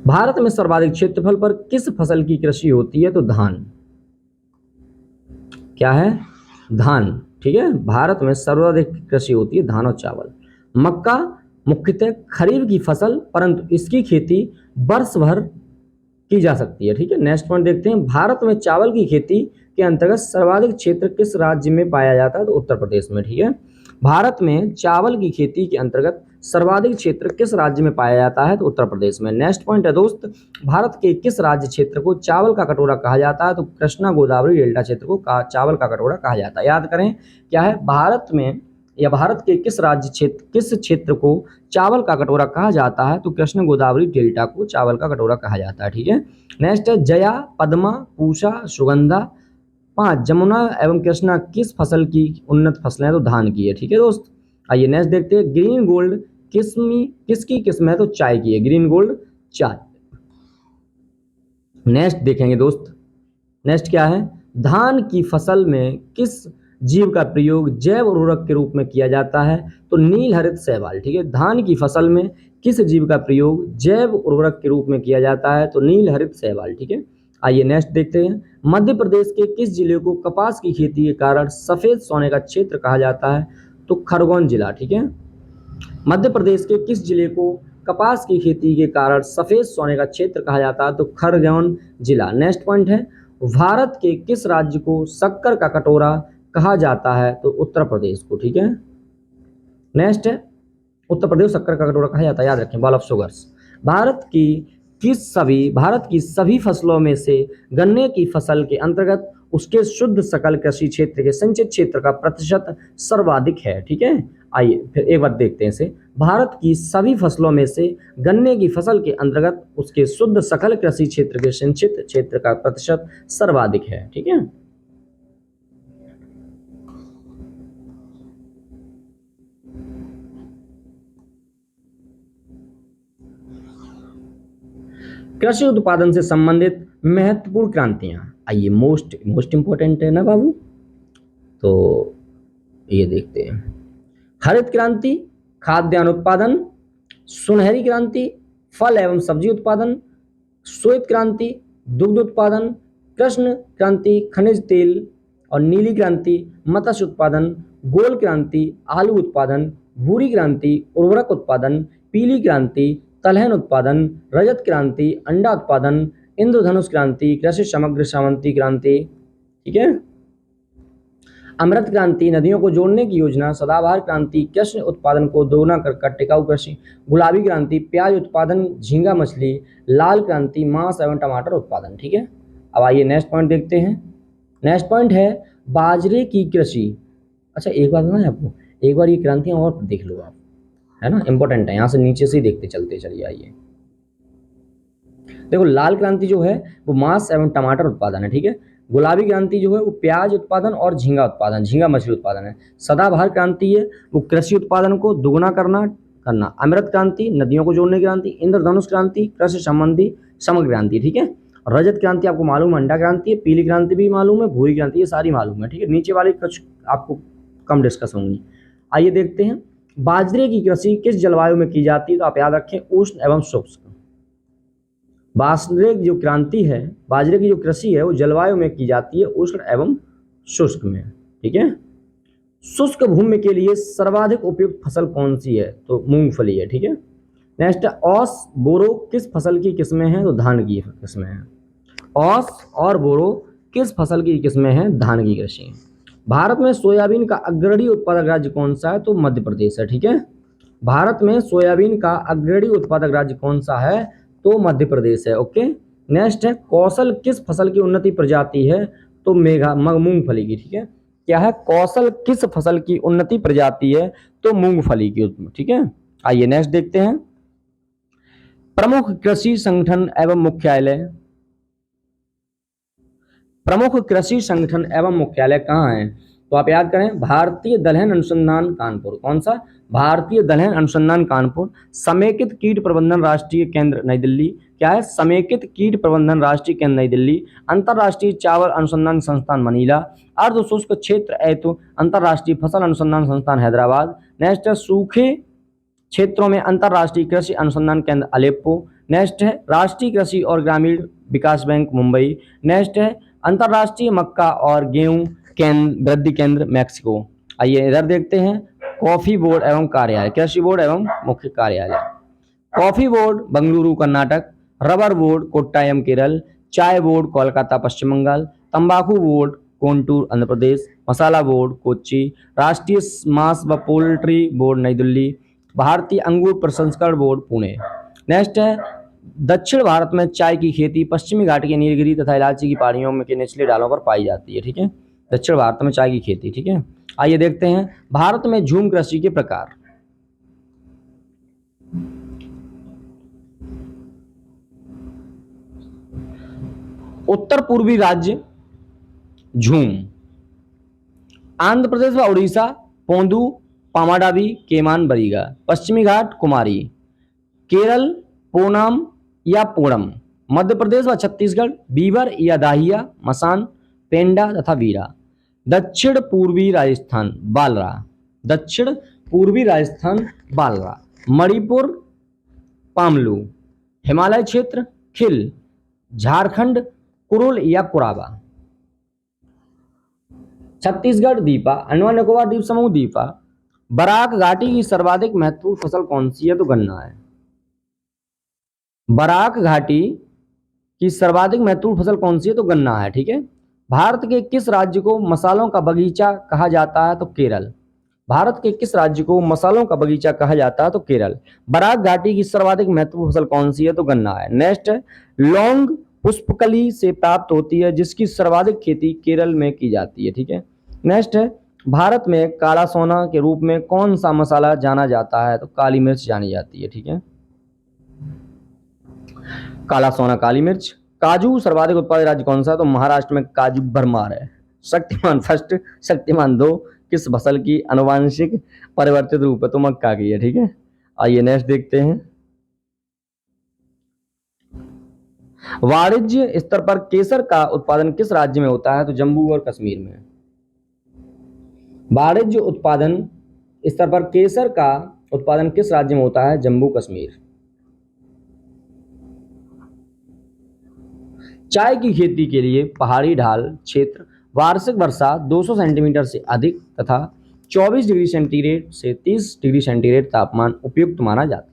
भारत में सर्वाधिक क्षेत्रफल पर किस फसल की कृषि होती है? तो धान। क्या है? धान। ठीक है, भारत में सर्वाधिक कृषि होती है धान और चावल। मक्का मुख्यतः खरीफ की फसल, परंतु इसकी खेती वर्ष भर की जा सकती है। ठीक है, नेक्स्ट पॉइंट देखते हैं, भारत में चावल की खेती के अंतर्गत सर्वाधिक क्षेत्र किस राज्य में पाया जाता है? तो उत्तर प्रदेश में। ठीक है, भारत में चावल की खेती के अंतर्गत सर्वाधिक क्षेत्र किस राज्य में पाया जाता है? तो उत्तर प्रदेश में। नेक्स्ट पॉइंट है दोस्त, भारत के किस राज्य क्षेत्र को चावल का कटोरा कहा जाता है? तो कृष्णा गोदावरी डेल्टा क्षेत्र को चावल का कटोरा कहा जाता है। याद करें, क्या है? भारत में या भारत के किस क्षेत्र को चावल का कटोरा कहा जाता है? तो कृष्ण गोदावरी डेल्टा को चावल का कटोरा कहा जाता है। ठीक है, नेक्स्ट है, जया, पद्मा, पूषा, सुगंधा 5 जमुना एवं कृष्णा किस फसल की उन्नत फसलें हैं? तो धान की है। ठीक है दोस्त, आइए नेक्स्ट देखते हैं, ग्रीन गोल्ड किसकी किस्म है? तो चाय की है। ग्रीन गोल्ड चाय। नेक्स्ट देखेंगे दोस्त, नेक्स्ट क्या है? धान की फसल में किस जीव का प्रयोग जैव उर्वरक के रूप में किया जाता है? तो नील हरित शैवाल। ठीक है, धान की फसल में किस जीव का प्रयोग जैव उर्वरक के रूप में किया जाता है? तो नील हरित शैवाल। ठीक है, आइए नेक्स्ट देखते हैं, मध्य प्रदेश के किस जिले को कपास की खेती के कारण सफेद सोने का क्षेत्र कहा जाता है? तो खरगोन जिला। ठीक है, मध्य प्रदेश के किस जिले को कपास की खेती के कारण सफेद सोने का क्षेत्र कहा जाता है? तो खरगोन जिला। नेक्स्ट पॉइंट है, भारत के किस राज्य को शक्कर का कटोरा कहा जाता है? तो उत्तर प्रदेश को। ठीक है, नेक्स्ट है, उत्तर प्रदेश शक्कर का कटोरा कहा जाता है। याद रखें, बॉल ऑफ शुगर्स। भारत की सभी फसलों में से गन्ने की फसल के अंतर्गत उसके शुद्ध सकल कृषि क्षेत्र के संचित क्षेत्र का प्रतिशत सर्वाधिक है। ठीक है, आइए फिर एक बार देखते हैं इसे, भारत की सभी फसलों में से गन्ने की फसल के अंतर्गत उसके शुद्ध सकल कृषि क्षेत्र के संचित क्षेत्र का प्रतिशत सर्वाधिक है। ठीक है, कृषि उत्पादन से संबंधित महत्वपूर्ण क्रांतियां। आइए मोस्ट इंपॉर्टेंट है ना बाबू, तो ये देखते हैं, हरित क्रांति, खाद्यान्न उत्पादन, सुनहरी क्रांति, फल एवं सब्जी उत्पादन, श्वेत क्रांति, दुग्ध उत्पादन, कृष्ण क्रांति, खनिज तेल और नीली क्रांति, मत्स्य उत्पादन, गोल क्रांति, आलू उत्पादन, भूरी क्रांति, उर्वरक उत्पादन, पीली क्रांति, दलहन उत्पादन, रजत क्रांति, अंडा उत्पादन, इंद्रधनुष क्रांति, कृषि समग्र सामंती क्रांति। ठीक है, अमृत क्रांति, नदियों को जोड़ने की योजना, सदाबहार क्रांति, कृषि उत्पादन को दोगुना कर टिकाऊ कृषि, गुलाबी क्रांति, प्याज उत्पादन, झींगा मछली, लाल क्रांति, मांस एवं टमाटर उत्पादन। ठीक है, अब आइए नेक्स्ट पॉइंट देखते हैं। नेक्स्ट पॉइंट है, बाजरे की कृषि। अच्छा एक बात बताएं आपको, एक बार ये क्रांतियां और देख लो आप, है ना, इंपॉर्टेंट है, यहाँ से नीचे से ही देखते चलते चलिए आइए। देखो लाल क्रांति जो है वो मांस एवं टमाटर उत्पादन है, ठीक है। गुलाबी क्रांति जो है वो प्याज उत्पादन और झींगा उत्पादन, झींगा मछली उत्पादन है। सदाबहार क्रांति है वो कृषि उत्पादन को दुगुना करना करना। अमृत क्रांति नदियों को जोड़ने की क्रांति। इंद्रधनुष क्रांति कृषि संबंधी समग्र क्रांति, ठीक है। रजत क्रांति आपको मालूम है, अंडा क्रांति है। पीली क्रांति भी मालूम है, भूरी क्रांति, ये सारी मालूम है, ठीक है। नीचे वाली कुछ आपको कम डिस्कस होंगी। आइए देखते हैं बाजरे की कृषि किस जलवायु में की जाती है, तो आप याद रखें उष्ण एवं शुष्क। बाजरे की जो क्रांति है, बाजरे की जो कृषि है वो जलवायु में की जाती है उष्ण एवं शुष्क में, ठीक है। शुष्क भूमि के लिए सर्वाधिक उपयुक्त फसल कौन सी है, तो मूंगफली है, ठीक है। नेक्स्ट है औस बोरो किस फसल की किस्में हैं, तो धान की किस्में हैं। औस और बोरो किस फसल की किस्में हैं, धान की कृषि। भारत में सोयाबीन का अग्रणी उत्पादक राज्य कौन सा है, तो मध्य प्रदेश है, ठीक है। भारत में सोयाबीन का अग्रणी उत्पादक राज्य कौन सा है, तो मध्य प्रदेश है, ओके। नेक्स्ट है कौशल किस फसल की उन्नति प्रजाति है, तो मूंगफली की, ठीक है। क्या है, कौशल किस फसल की उन्नति प्रजाति है, तो मूंगफली की, ठीक है। आइए नेक्स्ट देखते हैं प्रमुख कृषि संगठन एवं मुख्यालय। प्रमुख कृषि संगठन एवं मुख्यालय कहाँ है, तो आप याद करें भारतीय दलहन अनुसंधान कानपुर। कौन सा, भारतीय दलहन अनुसंधान कानपुर। समेकित कीट प्रबंधन राष्ट्रीय केंद्र नई दिल्ली। क्या है, समेकित कीट प्रबंधन राष्ट्रीय केंद्र नई दिल्ली। अंतरराष्ट्रीय चावल अनुसंधान संस्थान मनीला। अर्ध शुष्क क्षेत्र हेतु अंतरराष्ट्रीय फसल अनुसंधान संस्थान हैदराबाद। नेक्स्ट है सूखे क्षेत्रों में अंतरराष्ट्रीय कृषि अनुसंधान केंद्र अलेप्पो। नेक्स्ट है राष्ट्रीय कृषि और ग्रामीण विकास बैंक मुंबई। नेक्स्ट है अंतरराष्ट्रीय मक्का और गेहूं केंद्र वृद्धि केंद्र मैक्सिको। आइए इधर देखते हैं कॉफी बोर्ड एवं कार्यालय, कृषि बोर्ड एवं मुख्य कार्यालय। Coffee board Bengaluru Karnataka. Rubber board Kottayam Kerala. चाय बोर्ड कोलकाता पश्चिम बंगाल। तंबाकू बोर्ड कोंटूर आंध्र प्रदेश। मसाला बोर्ड कोच्चि। राष्ट्रीय मांस व पोल्ट्री बोर्ड नई दिल्ली। भारतीय अंगूर प्रसंस्करण बोर्ड पुणे। नेक्स्ट है दक्षिण भारत में चाय की खेती पश्चिमी घाट के नीलगिरी तथा इलायची की पहाड़ियों में के निचले ढालों पर पाई जाती है, ठीक है। दक्षिण भारत में चाय की खेती, ठीक है। आइए देखते हैं भारत में झूम कृषि के प्रकार। उत्तर पूर्वी राज्य झूम। आंध्र प्रदेश व उड़ीसा पोंदू पामाडावी केमान बरीगा। पश्चिमी घाट कुमारी। केरल पोनाम या पोड़म। मध्य प्रदेश व छत्तीसगढ़ बीबर या दाहिया मसान पेंडा तथा वीरा। दक्षिण पूर्वी राजस्थान बालरा। दक्षिण पूर्वी राजस्थान बालरा। मणिपुर पामलू। हिमालय क्षेत्र खिल। झारखंड कुरुल या कुराबा। छत्तीसगढ़ दीपा। अंडमान निकोबार द्वीप समूह दीपा। बराक घाटी की सर्वाधिक महत्वपूर्ण फसल कौन सी है, तो गन्ना है। बराक घाटी की सर्वाधिक महत्वपूर्ण फसल कौन सी है, तो गन्ना है, ठीक है। भारत के किस राज्य को मसालों का बगीचा कहा जाता है, तो केरल। भारत के किस राज्य को मसालों का बगीचा कहा जाता है, तो केरल। बराक घाटी की सर्वाधिक महत्वपूर्ण फसल कौन सी है, तो गन्ना है। नेक्स्ट है लौंग पुष्पकली से प्राप्त होती है जिसकी सर्वाधिक खेती केरल में की जाती है, ठीक है। नेक्स्ट है भारत में काला सोना के रूप में कौन सा मसाला जाना जाता है, तो काली मिर्च जानी जाती है, ठीक है। काला सोना काली मिर्च। काजू सर्वाधिक उत्पादित राज्य कौन सा, तो महाराष्ट्र में काजू भरमार है। शक्तिमान फर्स्ट शक्तिमान 2 किस फसल की अनुवांशिक परिवर्तित रूप है, तो मक्का की है, ठीक है। आइए नेक्स्ट देखते हैं वाणिज्य स्तर पर केसर का उत्पादन किस राज्य में होता है, तो जम्मू और कश्मीर में। वाणिज्य उत्पादन स्तर पर केसर का उत्पादन किस राज्य में होता है, जम्मू कश्मीर। चाय की खेती के लिए पहाड़ी ढाल क्षेत्र वार्षिक वर्षा 200 सेंटीमीटर से अधिक तथा 24 डिग्री सेंटीग्रेड से 30 डिग्री सेंटीग्रेड तापमान उपयुक्त माना जाता है।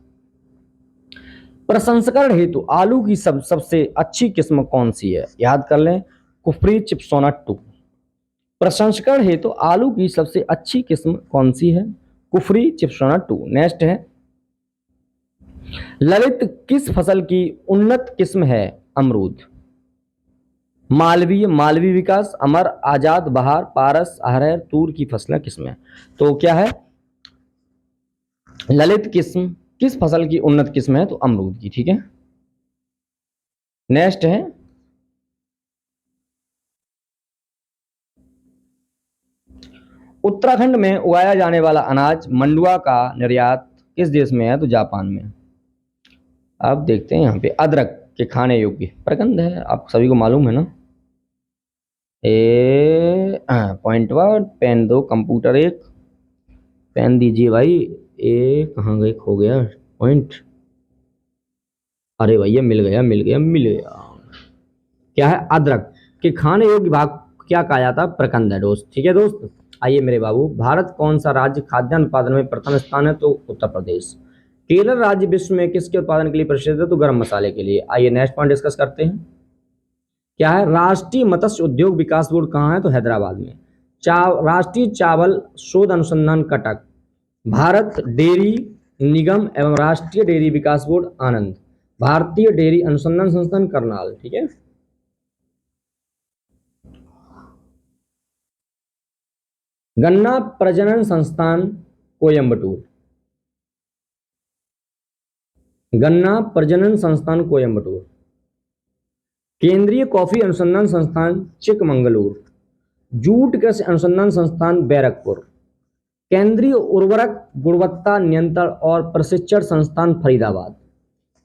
प्रसंस्करण हेतु आलू की सबसे अच्छी किस्म कौन सी है, याद कर लें कुफरी चिप्सोना 2। प्रसंस्करण हेतु आलू की सबसे अच्छी किस्म कौन सी है, कुफरी चिप्सोना 2। नेक्स्ट है ललित किस फसल की उन्नत किस्म है, अमरूद। मालवीय, मालवी विकास, अमर, आजाद, बहार, पारस, अरहर, तूर की फसलें किस्में। तो क्या है, ललित किस्म किस फसल की उन्नत किस्म है, तो अमरूद की। ठीक है, नेक्स्ट है, उत्तराखंड में उगाया जाने वाला अनाज मंडुआ का निर्यात किस देश में है, तो जापान में। अब देखते हैं यहाँ पे, अदरक के खाने योग्य प्रकंद है, आप सभी को मालूम है ना। पॉइंट वर्ड, पेन दो कंप्यूटर, एक पेन दीजिए भाई। कहाँ गए, खो गया पॉइंट। अरे भैया मिल गया मिल गया मिल गया। क्या है, अदरक के खाने योग्य भाग क्या कहा जाता है, प्रकंद है दोस्त। ठीक है दोस्त, आइए मेरे बाबू, भारत कौन सा राज्य खाद्यान्न उत्पादन में प्रथम स्थान है, तो उत्तर प्रदेश। केरल राज्य विश्व में किसके उत्पादन के लिए प्रसिद्ध है, तो गर्म मसाले के लिए। आइए नेक्स्ट पॉइंट डिस्कस करते हैं। क्या है, राष्ट्रीय मत्स्य उद्योग विकास बोर्ड कहाँ है, तो हैदराबाद में। राष्ट्रीय चावल शोध अनुसंधान कटक। भारत डेयरी निगम एवं राष्ट्रीय डेयरी विकास बोर्ड आनंद। भारतीय डेयरी अनुसंधान संस्थान करनाल। ठीक है, गन्ना प्रजनन संस्थान कोयम्बटूर। गन्ना प्रजनन संस्थान कोयम्बटूर। केंद्रीय कॉफी अनुसंधान संस्थान चिकमंगलूर। जूट कृषि अनुसंधान संस्थान बैरकपुर। केंद्रीय उर्वरक गुणवत्ता नियंत्रण और प्रशिक्षण संस्थान फरीदाबाद।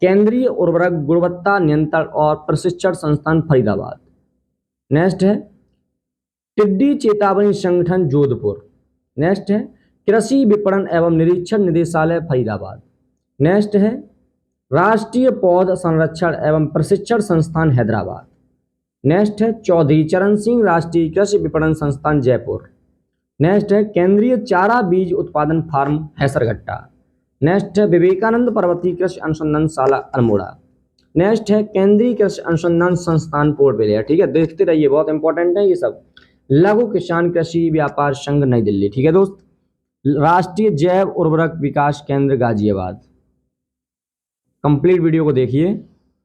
केंद्रीय उर्वरक गुणवत्ता नियंत्रण और प्रशिक्षण संस्थान फरीदाबाद। नेक्स्ट है, टिड्डी चेतावनी संगठन जोधपुर। नेक्स्ट है, कृषि विपणन एवं निरीक्षण निदेशालय फरीदाबाद। नेक्स्ट है, राष्ट्रीय पौध संरक्षण एवं प्रशिक्षण संस्थान हैदराबाद। नेक्स्ट है, चौधरी चरण सिंह राष्ट्रीय कृषि विपणन संस्थान जयपुर। नेक्स्ट है, केंद्रीय चारा बीज उत्पादन फार्म हैसरघट्टा। नेक्स्ट है, विवेकानंद पर्वतीय कृषि अनुसंधानशाला अल्मोड़ा। नेक्स्ट है, केंद्रीय कृषि अनुसंधान संस्थान पोर्ट ब्लेयर। ठीक है, देखते रहिए, बहुत इंपॉर्टेंट है ये सब। लघु किसान कृषि व्यापार संघ नई दिल्ली। ठीक है दोस्त, राष्ट्रीय जैव उर्वरक विकास केंद्र गाजियाबाद। कंप्लीट वीडियो को देखिए,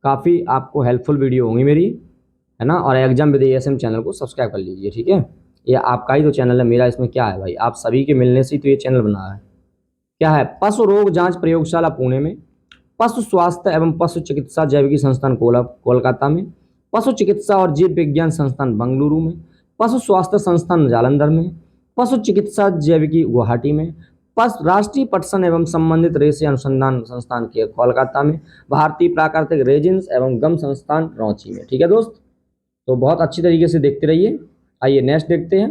काफ़ी आपको हेल्पफुल वीडियो होंगी मेरी, है ना। और एग्जाम विद एएसएम चैनल को सब्सक्राइब कर लीजिए। ठीक है, ये आपका ही तो चैनल है, मेरा इसमें क्या है भाई, आप सभी के मिलने से ही तो ये चैनल बना है। क्या है, पशु रोग जांच प्रयोगशाला पुणे में। पशु स्वास्थ्य एवं पशु चिकित्सा जैविकी संस्थान कोलकाता में। पशु चिकित्सा और जीव विज्ञान संस्थान बेंगलुरु में। पशु स्वास्थ्य संस्थान जालंधर में। पशु चिकित्सा जैविकी गुवाहाटी में। राष्ट्रीय पटसन एवं संबंधित रेशे अनुसंधान संस्थान के कोलकाता में। भारतीय प्राकृतिक रेजिन्स एवं गम संस्थान रांची में। ठीक है दोस्त, तो बहुत अच्छी तरीके से देखते रहिए। आइए नेक्स्ट देखते हैं।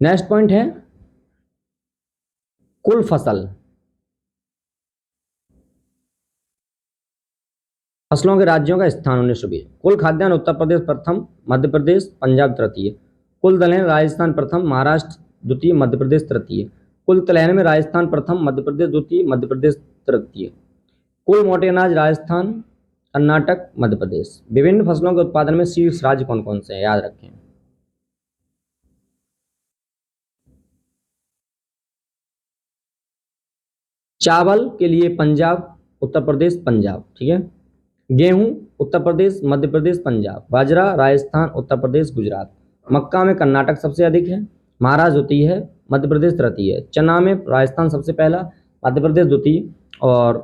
नेक्स्ट पॉइंट है, कुल फसल। फसलों के राज्यों का स्थान 1920। कुल खाद्यान्न उत्तर प्रदेश प्रथम, मध्य प्रदेश पंजाब तृतीय। कुल दलहन राजस्थान प्रथम, महाराष्ट्र द्वितीय, मध्य प्रदेश तृतीय। कुल तिलहन में राजस्थान प्रथम, मध्य प्रदेश द्वितीय, मध्य प्रदेश तृतीय। कुल मोटे अनाज राजस्थान, कर्नाटक, मध्य प्रदेश। विभिन्न फसलों के उत्पादन में शीर्ष राज्य कौन कौन से हैं, याद रखें। चावल के लिए पंजाब, उत्तर प्रदेश, पंजाब। ठीक है, गेहूं उत्तर प्रदेश, मध्य प्रदेश, पंजाब। बाजरा राजस्थान, उत्तर प्रदेश, गुजरात। मक्का में कर्नाटक सबसे अधिक है, महाराष्ट्र द्वितीय है, मध्य प्रदेश तृतीय है। चना में राजस्थान सबसे पहला, मध्य प्रदेश द्वितीय और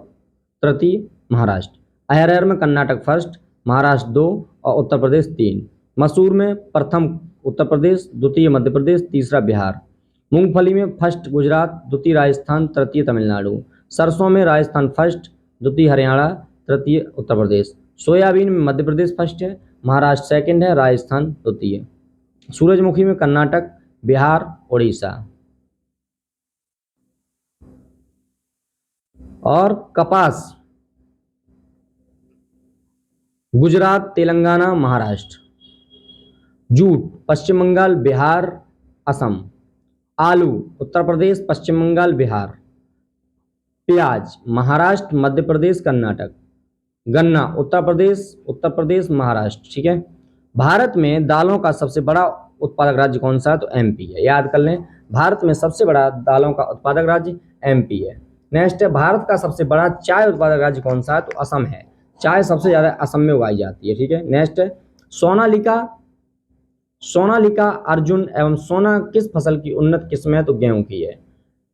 तृतीय महाराष्ट्र। अरहर में कर्नाटक फर्स्ट, महाराष्ट्र दो और उत्तर प्रदेश तीन। मसूर में प्रथम उत्तर प्रदेश, द्वितीय मध्य प्रदेश, तीसरा बिहार। मूंगफली में फर्स्ट गुजरात, द्वितीय राजस्थान, तृतीय तमिलनाडु। सरसों में राजस्थान फर्स्ट, द्वितीय हरियाणा, तृतीय उत्तर प्रदेश। सोयाबीन में मध्य प्रदेश फर्स्ट है, महाराष्ट्र सेकंड है, राजस्थान द्वितीय। सूरजमुखी में कर्नाटक, बिहार, उड़ीसा। और कपास गुजरात, तेलंगाना, महाराष्ट्र। जूट पश्चिम बंगाल, बिहार, असम। आलू उत्तर प्रदेश, पश्चिम बंगाल, बिहार। प्याज महाराष्ट्र, मध्य प्रदेश, कर्नाटक। गन्ना उत्तर प्रदेश, महाराष्ट्र। ठीक है, भारत में दालों का सबसे बड़ा उत्पादक राज्य कौन सा है, तो एमपी है। याद कर लें, भारत में सबसे बड़ा दालों का उत्पादक राज्य एमपी है। नेक्स्ट है, भारत का सबसे बड़ा चाय उत्पादक राज्य कौन सा है, तो असम है। चाय सबसे ज़्यादा असम में उगाई जाती है। ठीक है, नेक्स्ट है, सोनालिका, सोनालिका अर्जुन एवं सोना किस फसल की उन्नत किस्म है? तो गेहूं की है।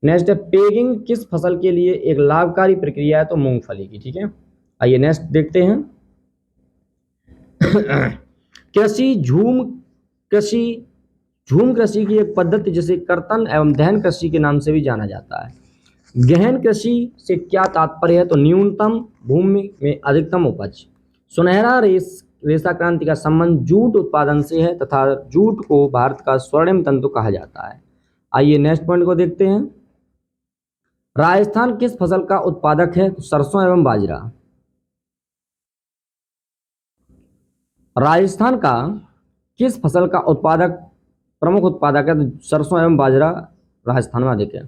नेक्स्ट है पेगिंग किस फसल के लिए एक लाभकारी प्रक्रिया है? तो मूंगफली की। ठीक है, आइए नेक्स्ट देखते हैं। कृषि झूम कृषि झूम कृषि की एक पद्धति जिसे कर्तन एवं दहन कृषि के नाम से भी जाना जाता है। गहन कृषि से क्या तात्पर्य है? तो न्यूनतम भूमि में अधिकतम उपज। सुनहरा रेशा क्रांति का संबंध जूट उत्पादन से है तथा जूट को भारत का स्वर्णिम तंतु कहा जाता है। आइए नेक्स्ट पॉइंट को देखते हैं। राजस्थान किस फसल का उत्पादक है? तो सरसों एवं बाजरा। राजस्थान का किस फसल का उत्पादक प्रमुख उत्पादक है? तो सरसों एवं बाजरा राजस्थान में अधिक है।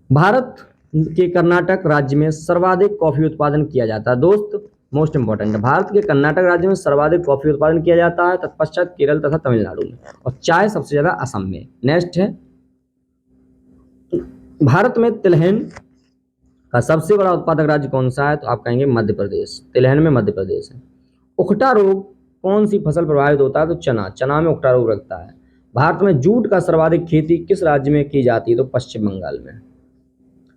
भारत के कर्नाटक राज्य में सर्वाधिक कॉफी उत्पादन किया जाता है। दोस्त मोस्ट इंपॉर्टेंट है, भारत के कर्नाटक राज्य में सर्वाधिक कॉफी उत्पादन किया जाता है, तत्पश्चात केरल तथा तमिलनाडु में, और चाय सबसे ज्यादा असम में। नेक्स्ट है, भारत में तिलहन का सबसे बड़ा उत्पादक राज्य कौन सा है? तो आप कहेंगे मध्य प्रदेश। तिलहन में मध्य प्रदेश है। उखटा रोग कौन सी फसल प्रभावित होता है? तो चना। चना में उखटा रोग लगता है। भारत में जूट का सर्वाधिक खेती किस राज्य में की जाती है? तो पश्चिम बंगाल में।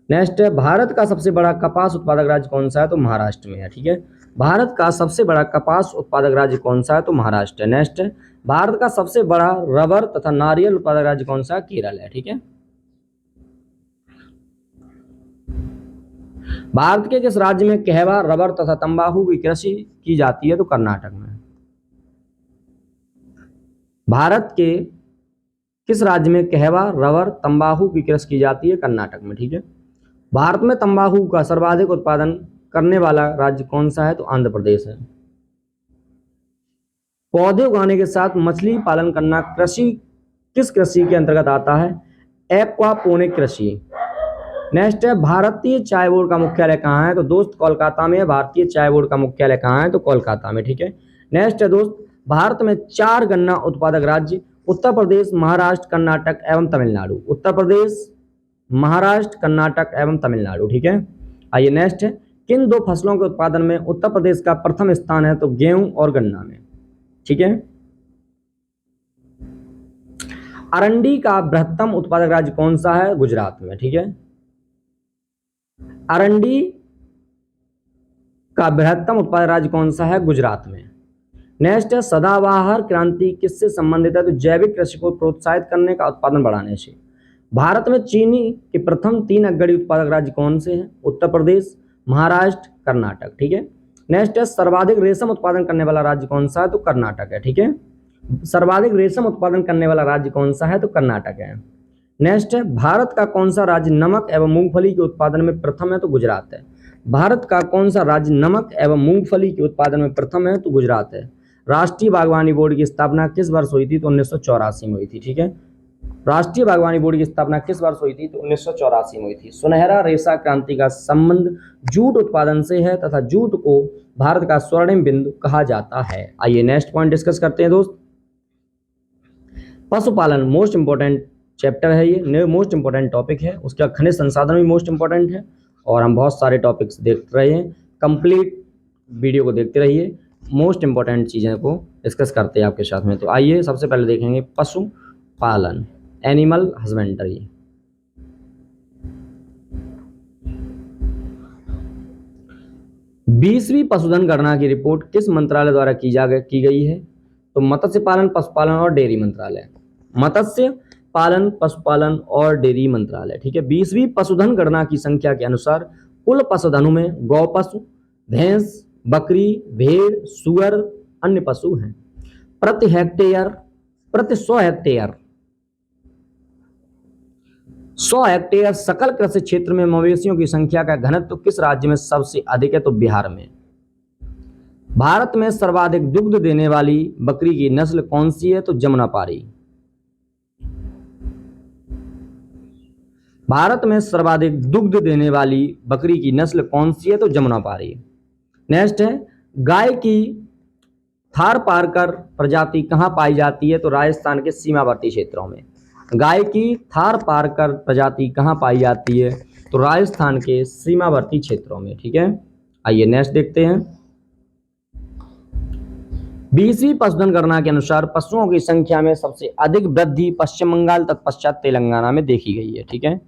नेक्स्ट है, भारत का सबसे बड़ा कपास उत्पादक राज्य कौन सा है? तो महाराष्ट्र में है। ठीक है, भारत का सबसे बड़ा कपास उत्पादक राज्य कौन सा है? तो महाराष्ट्र है। नेक्स्ट है, भारत का सबसे बड़ा रबर तथा नारियल उत्पादक राज्य कौन सा है? केरल है। ठीक है, भारत के किस राज्य में कहवा, रबर तथा तंबाकू की कृषि की जाती है? तो कर्नाटक में। भारत के किस राज्य में कहवा, रबर, तंबाकू की कृषि की जाती है? कर्नाटक में। ठीक है, भारत में तंबाकू का सर्वाधिक उत्पादन करने वाला राज्य कौन सा है? तो आंध्र प्रदेश है। पौधे उगाने के साथ मछली पालन करना कृषि किस कृषि के अंतर्गत आता है? एक्वापोनिक कृषि। नेक्स्ट है, भारतीय चाय बोर्ड का मुख्यालय कहाँ है? तो दोस्त कोलकाता में है। भारतीय चाय बोर्ड का मुख्यालय कहाँ है? तो कोलकाता में। ठीक है, नेक्स्ट है दोस्त, भारत में 4 गन्ना उत्पादक राज्य उत्तर प्रदेश, महाराष्ट्र, कर्नाटक एवं तमिलनाडु। उत्तर प्रदेश, महाराष्ट्र, कर्नाटक एवं तमिलनाडु। ठीक है, आइए नेक्स्ट है, किन 2 फसलों के उत्पादन में उत्तर प्रदेश का प्रथम स्थान है? तो गेहूं और गन्ना में। ठीक है, अरंडी का बृहत्तम उत्पादक राज्य कौन सा है? गुजरात में। ठीक है, अरंडी का बृहत्तम उत्पादक राज्य कौन सा है? गुजरात में। नेक्स्ट है, सदाबहार क्रांति किससे संबंधित है? तो जैविक कृषि को प्रोत्साहित करने का, उत्पादन बढ़ाने से। भारत में चीनी के प्रथम 3 अग्रणी उत्पादक राज्य कौन से हैं? उत्तर प्रदेश, महाराष्ट्र, कर्नाटक। ठीक है, नेक्स्ट है, सर्वाधिक रेशम उत्पादन करने वाला राज्य कौन सा है? तो कर्नाटक है। ठीक है, सर्वाधिक रेशम उत्पादन करने वाला राज्य कौन सा है? तो कर्नाटक है। नेक्स्ट है, भारत का कौन सा राज्य नमक एवं मूंगफली के उत्पादन में प्रथम है? तो गुजरात है। भारत का कौन सा राज्य नमक एवं मूंगफली के उत्पादन में प्रथम है? तो गुजरात है। राष्ट्रीय बागवानी बोर्ड की स्थापना किस वर्ष हुई थी? तो 1984 में हुई थी। ठीक है, राष्ट्रीय बागवानी बोर्ड की स्थापना किस वर्ष हुई थी? तो 1984 में हुई थी। सुनहरा रेशा क्रांति का संबंध जूट उत्पादन से है तथा जूट को भारत का स्वर्णिम बिंदु कहा जाता है। आइए नेक्स्ट पॉइंट डिस्कस करते हैं दोस्त। पशुपालन मोस्ट इंपोर्टेंट चैप्टर है, ये मोस्ट इंपोर्टेंट टॉपिक है। उसका खनिज संसाधन भी मोस्ट इंपोर्टेंट है, और हम बहुत सारे टॉपिक्स देख रहे हैं। कंप्लीट वीडियो को देखते रहिए, मोस्ट इंपोर्टेंट चीज़ें को डिस्कस करते हैं आपके साथ में। तो आइए सबसे पहले देखेंगे पशुपालन, एनिमल हस्बेंड्री। बीसवीं पशुधन गणना की रिपोर्ट किस मंत्रालय द्वारा की गई है? तो मत्स्य पालन, पशुपालन और डेयरी मंत्रालय। मत्स्य पालन, पशुपालन और डेयरी मंत्रालय। ठीक है, 20वीं पशुधन गणना की संख्या के अनुसार कुल पशुधनों में गौ पशु, भैंस, बकरी, भेड़, सुअर अन्य पशु हैं। प्रति 100 हेक्टेयर सकल कृषि क्षेत्र में मवेशियों की संख्या का घनत्व किस राज्य में सबसे अधिक है? तो बिहार में। भारत में सर्वाधिक दुग्ध देने वाली बकरी की नस्ल कौन सी है? तो जमुनापारी। भारत में सर्वाधिक दुग्ध देने वाली बकरी की नस्ल कौन सी है? तो जमुनापारी। नेक्स्ट है, गाय की थारपारकर प्रजाति कहाँ पाई जाती है? तो राजस्थान के सीमावर्ती क्षेत्रों में। गाय की थारपारकर प्रजाति कहाँ पाई जाती है? तो राजस्थान के सीमावर्ती क्षेत्रों में। ठीक है, आइए नेक्स्ट देखते हैं। 20वीं पशुधन गणना के अनुसार पशुओं की संख्या में सबसे अधिक वृद्धि पश्चिम बंगाल तत्पश्चात तेलंगाना में देखी गई है। ठीक है,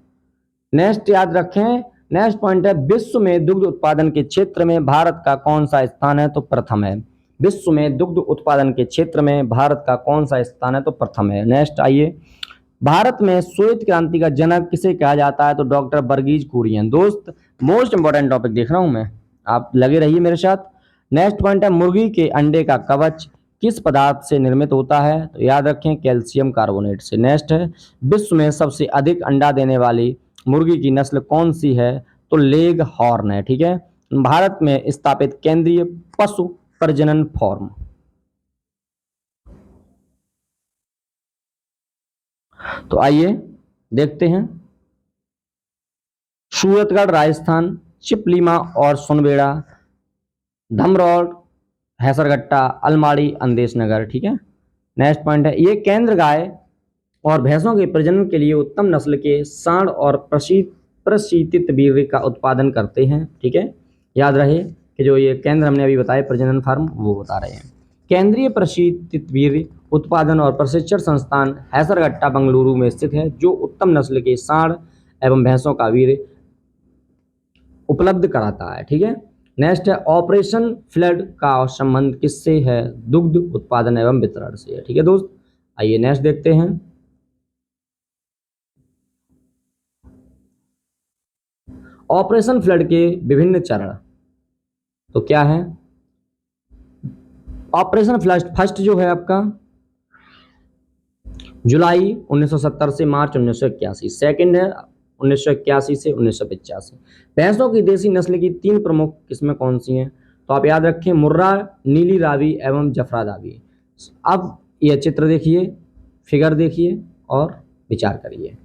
नेक्स्ट याद रखें, नेक्स्ट पॉइंट है विश्व में दुग्ध उत्पादन के क्षेत्र में भारत का कौन सा स्थान है? तो प्रथम है। विश्व में दुग्ध उत्पादन के क्षेत्र में भारत का कौन सा स्थान है? तो प्रथम है। नेक्स्ट आइए, भारत में श्वेत क्रांति का जनक किसे कहा जाता है? तो डॉक्टर वर्गीज कुरियन। दोस्त मोस्ट इंपॉर्टेंट टॉपिक देख रहा हूं मैं, आप लगे रहिए मेरे साथ। नेक्स्ट पॉइंट है मुर्गी के अंडे का कवच किस पदार्थ से निर्मित होता है? तो याद रखें कैल्शियम कार्बोनेट से। नेक्स्ट है विश्व में सबसे अधिक अंडा देने वाली मुर्गी की नस्ल कौन सी है? तो लेग हॉर्न है। ठीक है, भारत में स्थापित केंद्रीय पशु प्रजनन फॉर्म। तो आइए देखते हैं, सूरतगढ़ राजस्थान, चिपलीमा और सुनबेड़ा, धमरौर, हैसरगट्टा, अलमाड़ी, अंदेश नगर। ठीक है, नेक्स्ट पॉइंट है ये केंद्र गाय और भैंसों के प्रजनन के लिए उत्तम नस्ल के सांड और प्रशीतित वीर्य का उत्पादन करते हैं। ठीक है, याद रहे कि जो ये केंद्र हमने अभी बताया प्रजनन फार्म वो बता रहे हैं। केंद्रीय प्रशीतित वीर्य उत्पादन और प्रशिक्षण संस्थान हैसरगट्टा बंगलुरु में स्थित है, जो उत्तम नस्ल के सांड एवं भैंसों का वीर्य उपलब्ध कराता है। ठीक है, नेक्स्ट है ऑपरेशन फ्लड का संबंध किससे है? दुग्ध उत्पादन एवं वितरण से है। ठीक है दोस्त, आइए नेक्स्ट देखते हैं, ऑपरेशन फ्लड के विभिन्न चरण। तो क्या है ऑपरेशन फ्लड? फर्स्ट जो है आपका जुलाई 1970 से मार्च 1981, सेकंड है 1981 से 1985। भैंसों की देसी नस्ल की 3 प्रमुख किस्में कौन सी हैं? तो आप याद रखें मुर्रा, नीली रावी एवं जफरादावी। अब यह चित्र देखिए, फिगर देखिए और विचार करिए।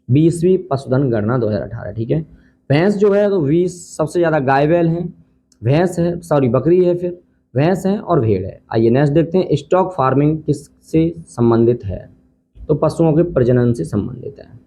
20वीं पशुधन गणना 2018। ठीक है, भैंस जो है तो 20 सबसे ज़्यादा गाय बैल हैं, भैंस है सॉरी बकरी है, फिर भैंस है और भेड़ है। आइए नेक्स्ट देखते हैं, स्टॉक फार्मिंग किससे संबंधित है? तो पशुओं के प्रजनन से संबंधित है।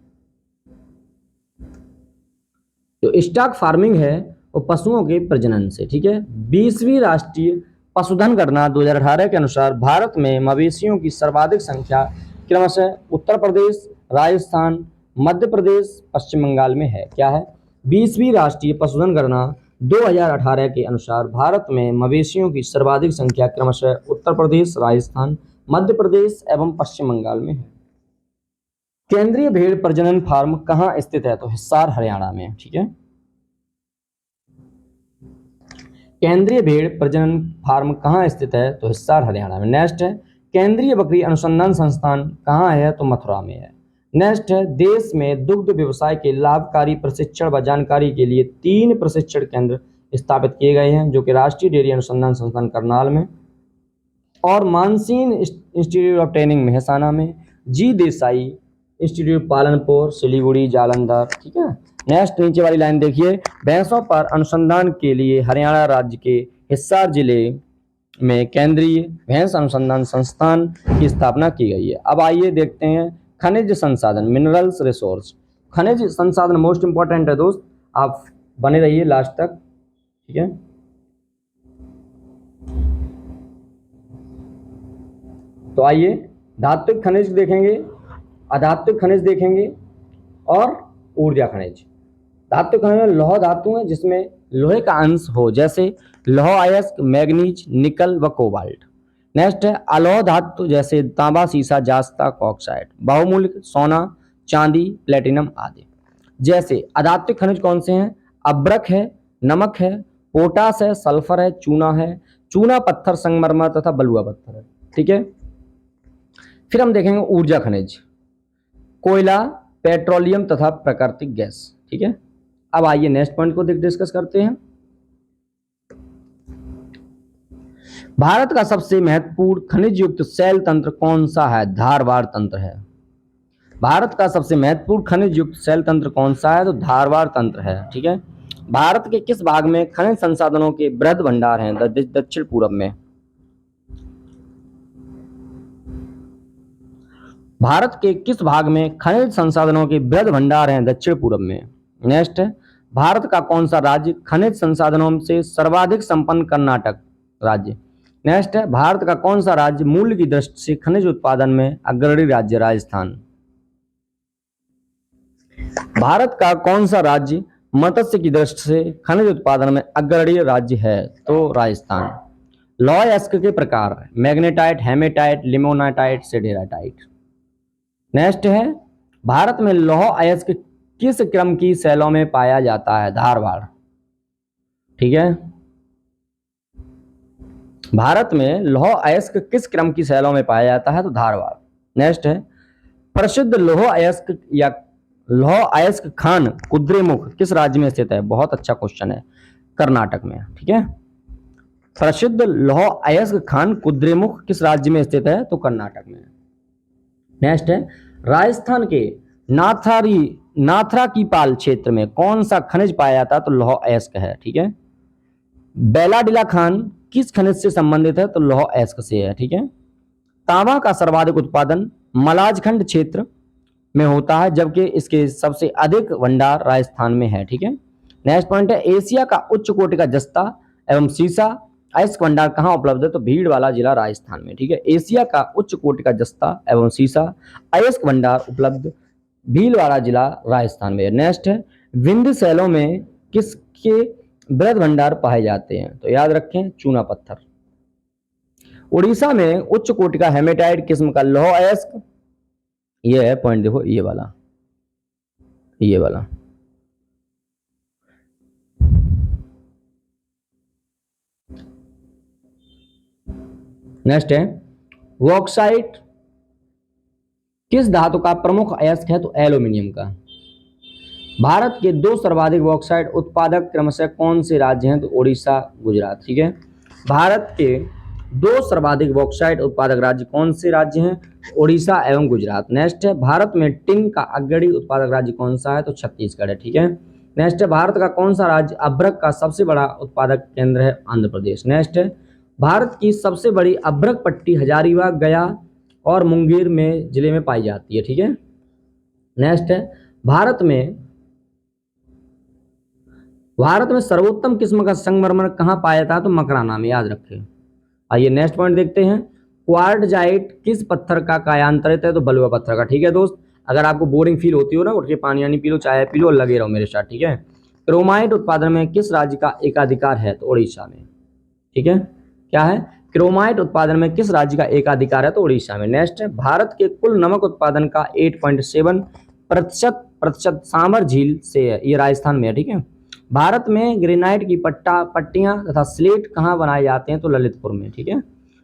जो स्टॉक फार्मिंग है वो पशुओं के प्रजनन से। ठीक है, 20वीं राष्ट्रीय पशुधन गणना 2018 के अनुसार भारत में मवेशियों की सर्वाधिक संख्या क्रमशः उत्तर प्रदेश, राजस्थान, मध्य प्रदेश, पश्चिम बंगाल में है। क्या है? 20वीं राष्ट्रीय पशुधन गणना 2018 के अनुसार भारत में मवेशियों की सर्वाधिक संख्या क्रमशः उत्तर प्रदेश, राजस्थान, मध्य प्रदेश एवं पश्चिम बंगाल में है। केंद्रीय भेड़ प्रजनन फार्म कहाँ स्थित है? तो हिसार, हरियाणा में। ठीक है, केंद्रीय भेड़ प्रजनन फार्म कहाँ स्थित है? तो हिसार, हरियाणा में। नेक्स्ट है केंद्रीय बकरी अनुसंधान संस्थान कहाँ है? तो मथुरा में है। नेक्स्ट है देश में दुग्ध व्यवसाय के लाभकारी प्रशिक्षण व जानकारी के लिए 3 प्रशिक्षण केंद्र स्थापित किए गए हैं, जो कि राष्ट्रीय डेयरी अनुसंधान संस्थान करनाल में और मानसीन इंस्टीट्यूट ऑफ ट्रेनिंग मेहसाना में, जी देसाई इंस्टीट्यूट पालनपुर, सिलीगुड़ी, जालंधर। ठीक है, नेक्स्ट नीचे वाली लाइन देखिए, भैंसों पर अनुसंधान के लिए हरियाणा राज्य के हिसार जिले में केंद्रीय भैंस अनुसंधान संस्थान की स्थापना की गई है। अब आइए देखते हैं खनिज संसाधन, मिनरल्स रिसोर्स। खनिज संसाधन मोस्ट इंपॉर्टेंट है दोस्त, आप बने रहिए लास्ट तक। ठीक है, तो आइए धात्विक खनिज देखेंगे, अधात्विक खनिज देखेंगे और ऊर्जा खनिज। धात्विक खनिज में लौह धातु है जिसमें लोहे का अंश हो, जैसे लौह अयस्क, मैग्नीज, निकल व कोबाल्ट। नेक्स्ट है अलोह धातु जैसे तांबा, सीसा, जास्ता, ऑक्साइड। बहुमूल्य सोना, चांदी, प्लेटिनम आदि। जैसे अधात्विक खनिज कौन से हैं? अब्रक है, नमक है, पोटास है, सल्फर है, चूना है, चूना पत्थर, संगमरमर तथा बलुआ पत्थर है। ठीक है, फिर हम देखेंगे ऊर्जा खनिज, कोयला, पेट्रोलियम तथा प्राकृतिक गैस। ठीक है, अब आइए नेक्स्ट पॉइंट को डिस्कस करते हैं। भारत का सबसे महत्वपूर्ण खनिज युक्त शैल तंत्र कौन सा है? धारवाड़ तंत्र है। भारत का सबसे महत्वपूर्ण खनिज युक्त शैल तंत्र कौन सा है? तो धारवाड़ तंत्र है। ठीक है, भारत के किस भाग में खनिज संसाधनों के बृहद भंडार हैं? दक्षिण पूर्व में। भारत के किस भाग में खनिज संसाधनों के बृहद भंडार हैं? दक्षिण पूर्व में। नेक्स्ट है भारत का कौन सा राज्य खनिज संसाधनों से सर्वाधिक संपन्न? कर्नाटक राज्य। नेक्स्ट है, भारत का कौन सा राज्य मूल्य की दृष्टि से खनिज उत्पादन में अग्रणी राज्य? राजस्थान। भारत का कौन सा राज्य मत्स्य की दृष्टि से खनिज उत्पादन में अग्रणी राज्य है? तो राजस्थान। लौह अयस्क के प्रकार, मैग्नेटाइट, हेमेटाइट, लिमोनाइटाइट, सिडेराटाइट। नेक्स्ट है, भारत में लौह अयस्क किस क्रम की शैलों में पाया जाता है? धारवाड़। ठीक है, भारत में लौह अयस्क किस क्रम की शैलों में पाया जाता है? तो धारवाड़। नेक्स्ट है, प्रसिद्ध लौह अयस्क या लौह अयस्क खान कुद्रेमुख किस राज्य में स्थित है? बहुत अच्छा क्वेश्चन है, कर्नाटक में। ठीक है, प्रसिद्ध लौह अयस्क खान कुद्रेमुख किस राज्य में स्थित है? तो कर्नाटक में। नेक्स्ट है, राजस्थान के नाथरा की पाल क्षेत्र में कौन सा खनिज पाया जाता है? तो लौह अयस्क है। ठीक है, बेलाडिला खान किस खनिज से संबंधित है? तो लौह अयस्क से है। ठीक है, तांबा का सर्वाधिक उत्पादन मलाजखंड क्षेत्र में होता है, जबकि इसके सबसे अधिक भंडार राजस्थान में है। ठीक है, नेक्स्ट पॉइंट है, एशिया का उच्च कोटि का जस्ता एवं सीसा अयस्क भंडार कहाँ उपलब्ध है? तो भीलवाड़ा जिला राजस्थान में। ठीक है, एशिया का उच्च कोटि का जस्ता एवं सीसा अयस्क भंडार उपलब्ध भीलवाड़ा जिला राजस्थान में। नेक्स्ट है, विंध्य शैलों में किसके वृहद भंडार पाए जाते हैं? तो याद रखें, चूना पत्थर। उड़ीसा में उच्च कोटि का हेमेटाइट किस्म का लौह अयस्क, ये है पॉइंट, देखो ये वाला, ये वाला। नेक्स्ट है, बॉक्साइट किस धातु का प्रमुख अयस्क है? तो एल्यूमिनियम का। भारत के दो सर्वाधिक बॉक्साइट उत्पादक क्रमशः कौन से राज्य हैं? तो उड़ीसा, गुजरात। ठीक है, भारत के दो सर्वाधिक बॉक्साइट उत्पादक राज्य कौन से राज्य हैं? उड़ीसा एवं गुजरात। नेक्स्ट है, भारत में टिन का अग्रणी उत्पादक राज्य कौन सा है? तो छत्तीसगढ़ है। ठीक है, नेक्स्ट है, भारत का कौन सा राज्य अभ्रक का सबसे बड़ा उत्पादक केंद्र है? आंध्र प्रदेश। नेक्स्ट है, भारत की सबसे बड़ी अभ्रक पट्टी हजारीबाग, गया और मुंगेर में जिले में पाई जाती है। ठीक है, नेक्स्ट है, भारत में सर्वोत्तम किस्म का संगमरमर कहाँ पाया जाता है? तो मकराना में, याद रखें। आइए नेक्स्ट पॉइंट देखते हैं, क्वार्टजाइट किस पत्थर का कायांतरित है? तो बलुआ पत्थर का। ठीक है दोस्त, अगर आपको बोरिंग फील होती हो ना, उठ के पानी वानी पी लो, चाय पी लो और लगे रहो मेरे साथ। ठीक है, क्रोमाइट उत्पादन में किस राज्य का एकाधिकार है? तो उड़ीसा में। ठीक है, क्या है? क्रोमाइट उत्पादन में किस राज्य का एकाधिकार है? तो उड़ीसा में। नेक्स्ट है, भारत के कुल नमक उत्पादन का 8.7% सांभर झील से है, ये राजस्थान में है। ठीक है, भारत में ग्रेनाइट की पट्टियां तथा स्लेट कहाँ बनाए जाते हैं? तो ललितपुर में। ठीक है,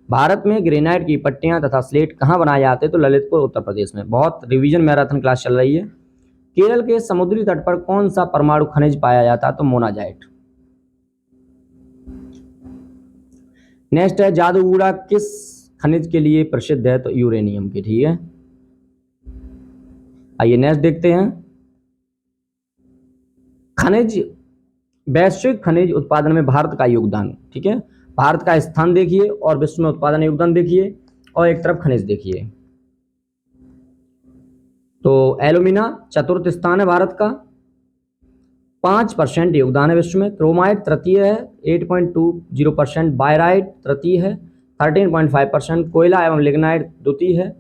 भारत में ग्रेनाइट की पट्टियां तथा स्लेट कहाँ बनाए जाते हैं? तो ललितपुर, उत्तर प्रदेश में। बहुत रिवीजन मैराथन क्लास चल रही है। केरल के समुद्री तट पर कौन सा परमाणु खनिज पाया जाता है? तो मोनाजाइट। नेक्स्ट है, जादूगुड़ा किस खनिज के लिए प्रसिद्ध है? तो यूरेनियम के। ठीक है, आइए नेक्स्ट देखते हैं, खनिज वैश्विक खनिज उत्पादन में भारत का योगदान। ठीक है, भारत का स्थान देखिए और विश्व में उत्पादन योगदान देखिए और एक तरफ खनिज देखिए। तो एल्यूमिना चतुर्थ स्थान है भारत का, 5% योगदान है विश्व में। क्रोमाइट तृतीय है, 8.20%। बायराइट तृतीय है, 13.5%। कोयला एवं लिग्नाइट द्वितीय है,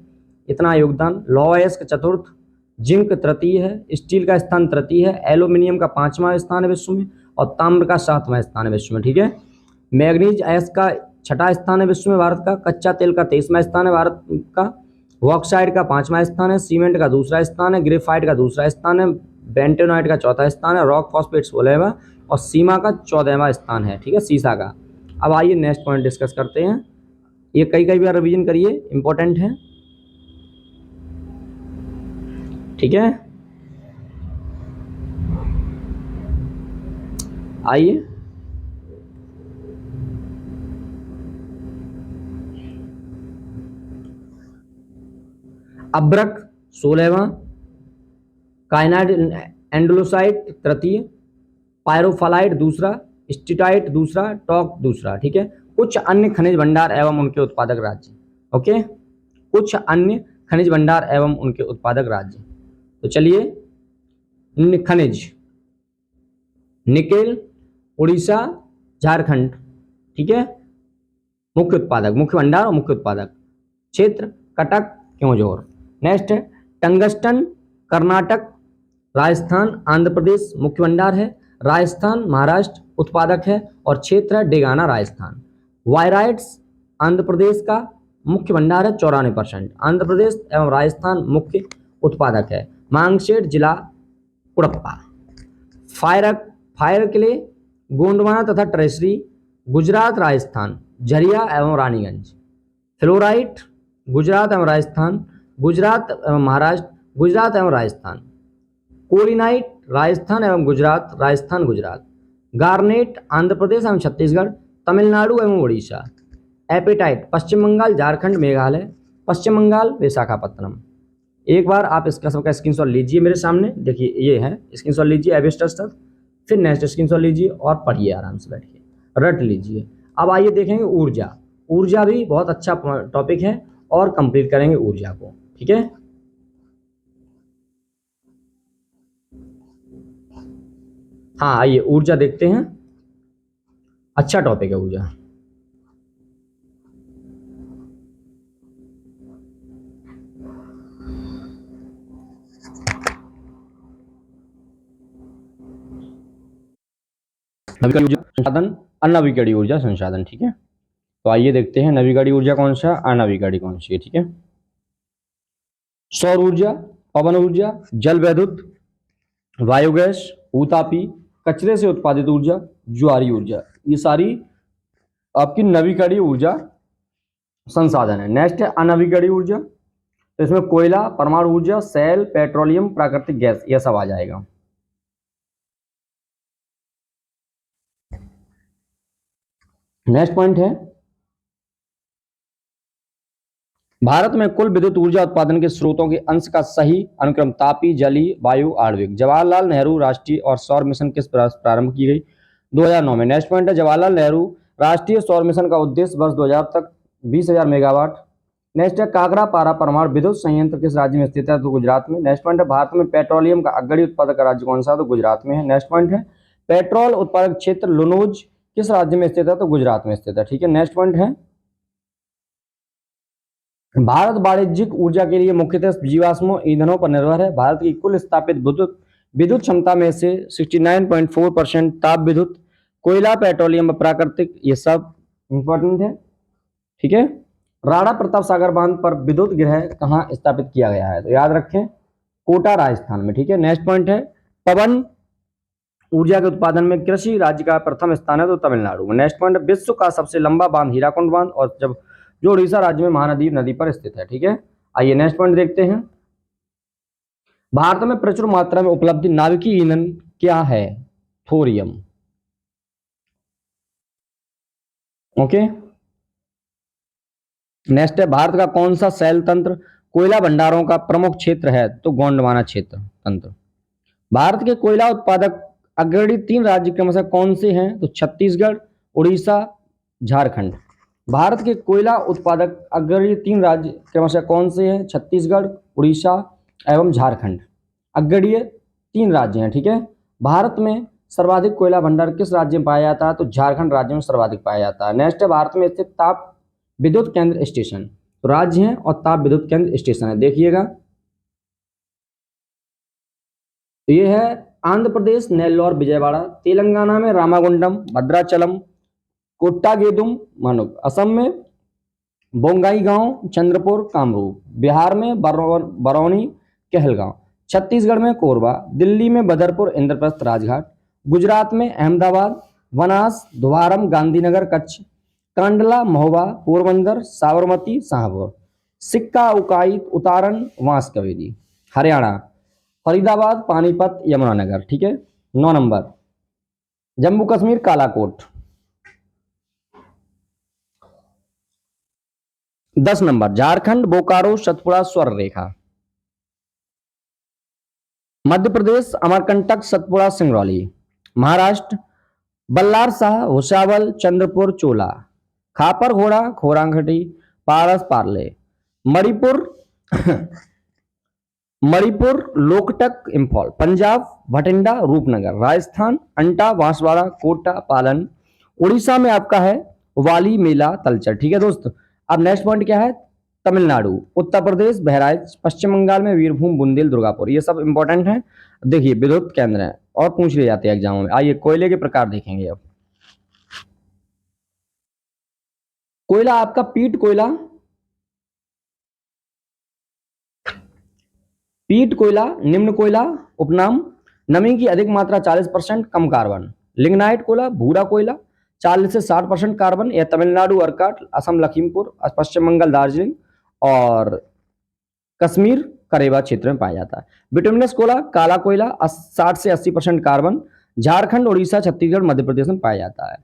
इतना योगदान। लौह अयस्क चतुर्थ, जिंक तृतीय है, स्टील का स्थान तृतीय है, एल्यूमिनियम का 5वां स्थान है विश्व में और ताम्र का 7वां स्थान है विश्व में। ठीक है, मैग्नीज अयस्क का 6ठा स्थान है विश्व में भारत का, कच्चा तेल का 23वां स्थान है भारत का, बॉक्साइट का 5वां स्थान है, सीमेंट का 2रा स्थान है, ग्रेफाइट का 2रा स्थान है, बेंटोनाइट का 4था स्थान है, रॉक फॉस्फेट 16वां और सीमा का 14वां स्थान है। ठीक है, सीसा का। अब आइए नेक्स्ट पॉइंट डिस्कस करते हैं, ये कई बार रिवीजन करिए, इंपॉर्टेंट है। ठीक है, आइए अब्रक 16वां, काइनाइड एंडोलोसाइट तृतीय, पायरोफालाइट 2रा, स्टीटाइट 2रा, टॉक 2रा। ठीक है, कुछ अन्य खनिज भंडार एवं उनके उत्पादक राज्य। ओके, कुछ अन्य खनिज भंडार एवं उनके उत्पादक राज्य। तो चलिए, खनिज, निकेल, उड़ीसा, झारखंड। ठीक है, मुख्य उत्पादक, मुख्य भंडार और मुख्य उत्पादक। क्षेत्र कटक क्योंझोर। नेक्स्ट है टंगस्टन कर्नाटक राजस्थान आंध्र प्रदेश मुख्य भंडार है। राजस्थान महाराष्ट्र उत्पादक है और क्षेत्र है डेगाना राजस्थान। वायराइट्स आंध्र प्रदेश का मुख्य भंडार है 94%। आंध्र प्रदेश एवं राजस्थान मुख्य उत्पादक है। मांगशेट जिला कुड़प्पा। फायर किले गोंडवाना तथा ट्रेसरी गुजरात राजस्थान झरिया एवं रानीगंज। फ्लोराइट गुजरात एवं राजस्थान, गुजरात एवं महाराष्ट्र, गुजरात एवं राजस्थान। कोलिनाइट राजस्थान एवं गुजरात, राजस्थान गुजरात। गार्नेट आंध्र प्रदेश एवं छत्तीसगढ़, तमिलनाडु एवं उड़ीसा। एपेटाइट पश्चिम बंगाल झारखंड मेघालय, पश्चिम बंगाल विशाखापत्तनम। एक बार आप इसका सबका स्क्रीनशॉट लीजिए मेरे सामने, देखिए ये है स्क्रीनशॉट लीजिए एबिस्टस तक, फिर नेक्स्ट स्क्रीनशॉट लीजिए और पढ़िए आराम से बैठ के रट लीजिए। अब आइए देखेंगे ऊर्जा। ऊर्जा भी बहुत अच्छा टॉपिक है और कंप्लीट करेंगे ऊर्जा को, ठीक है। हाँ आइए ऊर्जा देखते हैं, अच्छा टॉपिक है ऊर्जा। नवीकरणीय ऊर्जा संसाधन, अनवीकरणीय ऊर्जा संसाधन, ठीक है। तो आइए देखते हैं नवीकरणीय ऊर्जा कौन सा, अनवीकरणीय कौन सी है, ठीक है। सौर ऊर्जा, पवन ऊर्जा, जल विद्युत, बायोगैस, ऊतापी, कचरे से उत्पादित ऊर्जा, ज्वारी ऊर्जा, ये सारी आपकी नवीकरणीय ऊर्जा संसाधन है। नेक्स्ट है अनवीकरणीय ऊर्जा, तो इसमें कोयला, परमाणु ऊर्जा, सेल, पेट्रोलियम, प्राकृतिक गैस, यह सब आ जाएगा। नेक्स्ट पॉइंट है भारत में कुल विद्युत ऊर्जा उत्पादन के स्रोतों के अंश का सही अनुक्रम तापी, जलीय, वायु, आणविक। जवाहरलाल नेहरू राष्ट्रीय और सौर मिशन किस प्रारंभ की गई? 2009 में। नेक्स्ट पॉइंट है जवाहरलाल नेहरू राष्ट्रीय सौर मिशन का उद्देश्य वर्ष 2000 तक 20,000 मेगावाट। नेक्स्ट है काकरा पारा परमाणु विद्युत संयंत्र किस राज्य में स्थित है? तो गुजरात में। नेक्स्ट पॉइंट है भारत में पेट्रोलियम का अग्रणी उत्पादक राज्य कौन सा? तो गुजरात में है। नेक्स्ट पॉइंट है पेट्रोल उत्पादक क्षेत्र लुनोज किस राज्य में स्थित है? तो गुजरात में स्थित है, ठीक है। नेक्स्ट पॉइंट है भारत वाणिज्यिक ऊर्जा के लिए मुख्यतः जीवाश्म ईंधनों पर निर्भर है। भारत की कुल स्थापित विद्युत क्षमता में से 69.4% ताप विद्युत, कोयला, पेट्रोलियम, प्राकृतिक, ये सब इंपॉर्टेंट है, ठीक है। राणा प्रताप सागर बांध पर विद्युत गृह कहाँ स्थापित किया गया है? तो याद रखें कोटा राजस्थान में, ठीक है। नेक्स्ट पॉइंट है पवन ऊर्जा के उत्पादन में कृषि राज्य का प्रथम स्थान है तो तमिलनाडु में। नेक्स्ट पॉइंट विश्व का सबसे लंबा बांध हीराकुंड बांध और जो उड़ीसा राज्य में महानदी नदी पर स्थित है, ठीक है। आइए नेक्स्ट पॉइंट देखते हैं भारत में प्रचुर मात्रा में उपलब्ध नाभिकीय ईंधन क्या है? Thorium, okay. नेक्स्ट है भारत का कौन सा शैल तंत्र कोयला भंडारों का प्रमुख क्षेत्र है? तो गोंडवाना क्षेत्र तंत्र। भारत के कोयला उत्पादक अग्रणी 3 राज्य क्रमशः कौन से हैं? तो छत्तीसगढ़, उड़ीसा, झारखंड। भारत के कोयला उत्पादक अग्रणी 3 राज्य क्रमशः कौन से हैं? छत्तीसगढ़, उड़ीसा एवं झारखंड। अग्रणी 3 राज्य हैं, ठीक है। भारत में सर्वाधिक कोयला भंडार किस राज्य में पाया जाता है? तो झारखंड राज्य में सर्वाधिक पाया जाता है। नेक्स्ट है भारत में स्थित ताप विद्युत केंद्र स्टेशन, तो राज्य हैं और ताप विद्युत केंद्र स्टेशन है, देखिएगा। तो ये है आंध्र प्रदेश नेल्लोर विजयवाड़ा, तेलंगाना में रामागुंडम, भद्राचलम, कोट्टागेदुम मानुक, असम में बोंगाईगांव, चंद्रपुर, कामरूप, बिहार में बरौनी, कहलगांव, छत्तीसगढ़ में कोरबा, दिल्ली में बदरपुर, इंद्रप्रस्थ, राजघाट, गुजरात में अहमदाबाद, बनास, धुवारम, गांधीनगर, कच्छ, कांडला, महोबा, पोरबंदर, साबरमती, शाहपुर, सिक्का, उकाई, उतारन, वांस कवेली। हरियाणा फरीदाबाद, पानीपत, यमुनानगर, ठीक है। 9 नंबर जम्मू कश्मीर कालाकोट। 10 नंबर झारखंड बोकारो, सतपुड़ा, स्वर्ण रेखा। मध्य प्रदेश अमरकंटक, सतपुड़ा, सिंगरौली। महाराष्ट्र बल्लार शाह, भुसावल, चंद्रपुर, चोला, खापर घोड़ा, खोरांगखटी, पारस, पार्ले। मणिपुर लोकटक, इंफॉल। पंजाब भटिंडा, रूपनगर। राजस्थान अंटा, बांसवाड़ा, कोटा, पालन। उड़ीसा में आपका है वाली मेला तलचर। ठीक है दोस्त। अब नेक्स्ट पॉइंट क्या है, तमिलनाडु, उत्तर प्रदेश बहराइच, पश्चिम बंगाल में वीरभूम, बुंदेल, दुर्गापुर, ये सब इंपॉर्टेंट है। देखिए विद्युत केंद्र है और पूछ लिए जाते हैं एग्जामों में। आइए कोयले के प्रकार देखेंगे अब। कोयला आपका पीट कोयला, पीट कोयला, निम्न कोयला, उपनाम, नमी की अधिक मात्रा 40%, कम कार्बन। लिग्नाइट कोयला, भूरा कोयला, 40 से 60% कार्बन, यह तमिलनाडु अर्काट, असम लखीमपुर, पश्चिम बंगाल दार्जिलिंग और कश्मीर करेबा क्षेत्र में पाया जाता है। बिटुमिनस कोयला, काला कोयला, 60 से 80% कार्बन, झारखंड, उड़ीसा, छत्तीसगढ़, मध्य प्रदेश में पाया जाता है।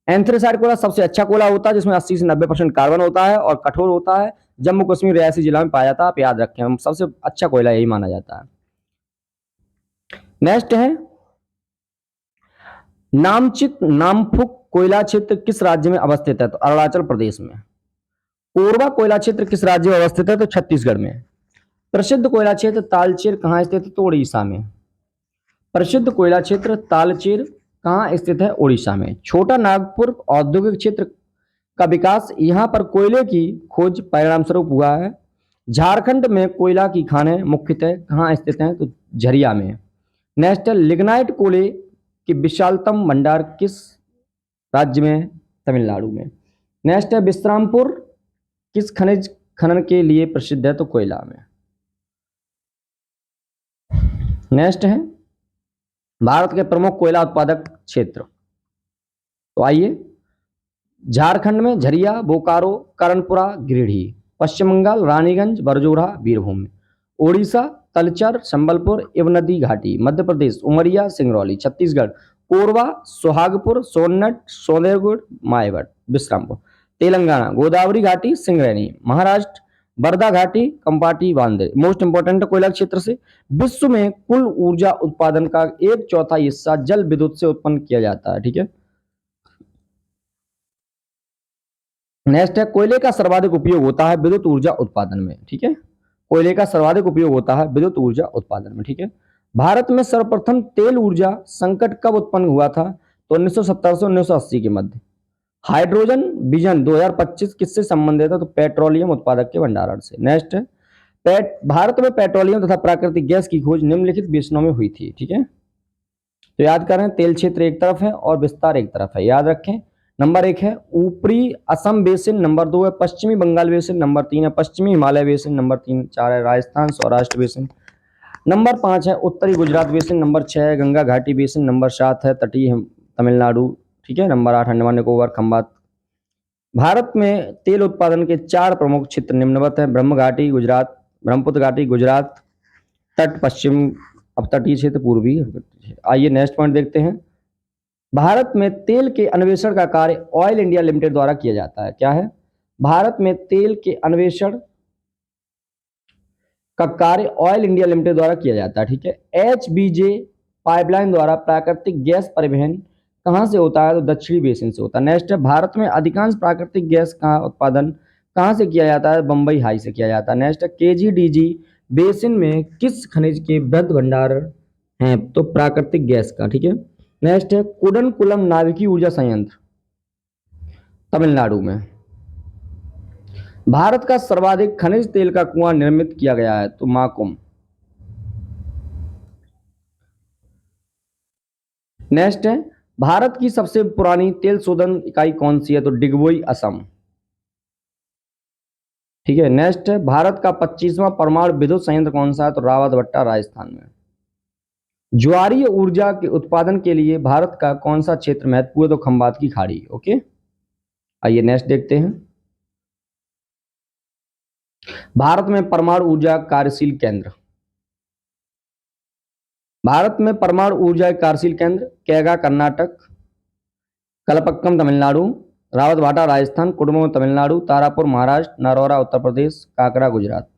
एंथ्रेसाइट कोयला सबसे अच्छा कोयला होता है जिसमें 80 से 90% कार्बन होता है और कठोर होता है, जम्मू कश्मीर रियासी जिला में पाया जाता है। आप याद रखें, हम सबसे अच्छा कोयला यही माना जाता है। नेक्स्ट है नामचिक नामफुक कोयला क्षेत्र किस राज्य में अवस्थित है, तो अरुणाचल प्रदेश में। कोरबा कोयला क्षेत्र किस राज्य में अवस्थित है, तो छत्तीसगढ़ में। प्रसिद्ध कोयला क्षेत्र तालचेर कहाँ स्थित है, तो उड़ीसा में। प्रसिद्ध कोयला क्षेत्र तालचेर कहाँ स्थित है, उड़ीसा में। छोटा नागपुर औद्योगिक क्षेत्र का विकास यहाँ पर कोयले की खोज परिणाम स्वरूप हुआ है। झारखंड में कोयला की खानें मुख्यतः कहाँ स्थित हैं, तो झरिया में। नेक्स्ट लिग्नाइट कोयले की विशालतम भंडार किस राज्य में, तमिलनाडु में। नेक्स्ट है विश्रामपुर किस खनिज खनन के लिए प्रसिद्ध है, तो कोयला में। नेक्स्ट है भारत के प्रमुख कोयला उत्पादक क्षेत्र, तो आइए झारखंड में झरिया, बोकारो, करणपुरा, गिरिडीह। पश्चिम बंगाल रानीगंज, बरजोड़ा, बीरभूम। ओडिशा तलचर, संबलपुर, इवनदी घाटी। मध्य प्रदेश उमरिया, सिंगरौली। छत्तीसगढ़ कोरबा, सुहागपुर, सोननट, सोनेरगुड़, मायवड, विश्रामपुर। तेलंगाना गोदावरी घाटी, सिंगरैनी। महाराष्ट्र बरदा घाटी, कंपाटी, बांदे। मोस्ट इंपोर्टेंट कोयला क्षेत्र से विश्व में कुल ऊर्जा उत्पादन का 1/4 हिस्सा जल विद्युत से उत्पन्न किया जाता है। ठीक है। नेक्स्ट है कोयले का सर्वाधिक उपयोग होता है विद्युत ऊर्जा उत्पादन में। ठीक है, कोयले का सर्वाधिक उपयोग होता है विद्युत ऊर्जा उत्पादन में। ठीक है। भारत में सर्वप्रथम तेल ऊर्जा संकट कब उत्पन्न हुआ था, तो 1970 से 1980 के मध्य। हाइड्रोजन विजन 2025 किससे संबंधित है, तो पेट्रोलियम उत्पादक के भंडारण से। नेक्स्ट है भारत में पेट्रोलियम तथा प्राकृतिक गैस की खोज निम्नलिखित बेसिनों में हुई थी। ठीक है, तो याद करें तेल क्षेत्र एक तरफ है और विस्तार एक तरफ है, याद रखें। नंबर 1 है ऊपरी असम बेसिन, नंबर 2 है पश्चिमी बंगाल बेसिन, नंबर 3 है पश्चिमी हिमालय बेसिन, नंबर 4 है राजस्थान सौराष्ट्र बेसिन, नंबर 5 है उत्तरी गुजरात बेसिन, नंबर 6 है गंगा घाटी बेसिन, नंबर 7 है तटीय तमिलनाडु। ठीक है, नंबर 8 अंडमान निकोबार खंबात। भारत में तेल उत्पादन के 4 प्रमुख क्षेत्र निम्नवत है, ब्रह्म घाटी गुजरात, ब्रह्मपुत्र घाटी गुजरात, तट पश्चिम, अब तटीय क्षेत्र पूर्वी। आइए नेक्स्ट पॉइंट देखते हैं। भारत में तेल के अन्वेषण का कार्य ऑयल इंडिया लिमिटेड द्वारा किया जाता है। क्या है, भारत में तेल के अन्वेषण का कार्य ऑयल इंडिया लिमिटेड द्वारा किया जाता है। ठीक है। HBJ पाइपलाइन द्वारा प्राकृतिक गैस परिवहन कहां से होता है, तो दक्षिणी बेसिन से होता है। नेक्स्ट है भारत में अधिकांश प्राकृतिक गैस का उत्पादन कहां से किया जाता है, बंबई हाई से किया जाता है। नेक्स्ट है KGDG बेसिन में किस खनिज के वृहद भंडार हैं, तो प्राकृतिक गैस का। ठीक है। नेक्स्ट है कुडनकुलम नाभिकीय ऊर्जा संयंत्र तमिलनाडु में। भारत का सर्वाधिक खनिज तेल का कुआं निर्मित किया गया है, तो माकुम। नेक्स्ट है भारत की सबसे पुरानी तेल शोधन इकाई कौन सी है, तो डिगबोई असम। ठीक है। नेक्स्ट है भारत का 25वां परमाणु विद्युत संयंत्र कौन सा है, तो रावतभट्टा राजस्थान में। ज्वारीय ऊर्जा के उत्पादन के लिए भारत का कौन सा क्षेत्र महत्वपूर्ण है, तो खंबात की खाड़ी। ओके, आइए नेक्स्ट देखते हैं। भारत में परमाणु ऊर्जा कार्यशील केंद्र, भारत में परमाणु ऊर्जा कार्यशील केंद्र कैगा कर्नाटक, कलपक्कम तमिलनाडु, रावतभाटा राजस्थान, कुडमो तमिलनाडु, तारापुर महाराष्ट्र, नरौरा उत्तर प्रदेश, काकरा गुजरात।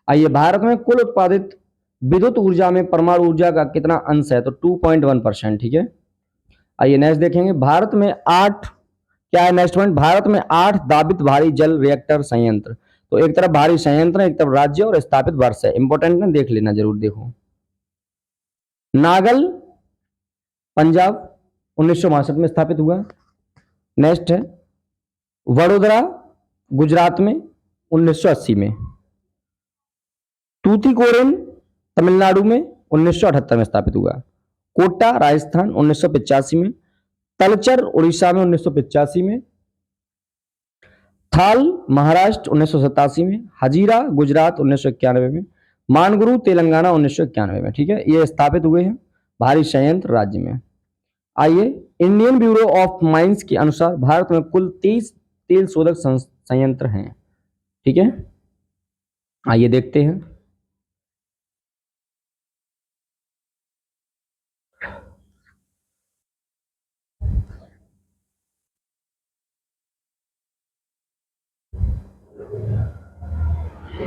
आइए भारत में कुल उत्पादित विद्युत ऊर्जा में परमाणु ऊर्जा का कितना अंश है, तो 2.1%। ठीक है। आइए नेक्स्ट देखेंगे। भारत में 8 क्या है, नेक्स्ट पॉइंट, भारत में 8 दाबित भारी जल रिएक्टर संयंत्र, तो एक तरफ भारी संयंत्र, एक तरफ राज्य और स्थापित वर्ष है। इंपॉर्टेंट है, देख लेना जरूर, देखो। नागल पंजाब 1962 में स्थापित हुआ। नेक्स्ट है वडोदरा गुजरात में 1980 में, तूतीकोरिन तमिलनाडु में 1978 में स्थापित हुआ, कोटा राजस्थान 1985 में, तलचर उड़ीसा में 1985 में, थाल महाराष्ट्र 1987 में, हजीरा गुजरात 1991 में, मानगुरु तेलंगाना 1991 में। ठीक है, ये स्थापित हुए हैं भारी संयंत्र राज्य में। आइए, इंडियन ब्यूरो ऑफ माइंस के अनुसार भारत में कुल 23 तेल शोधक संयंत्र हैं। ठीक है, आइए देखते हैं।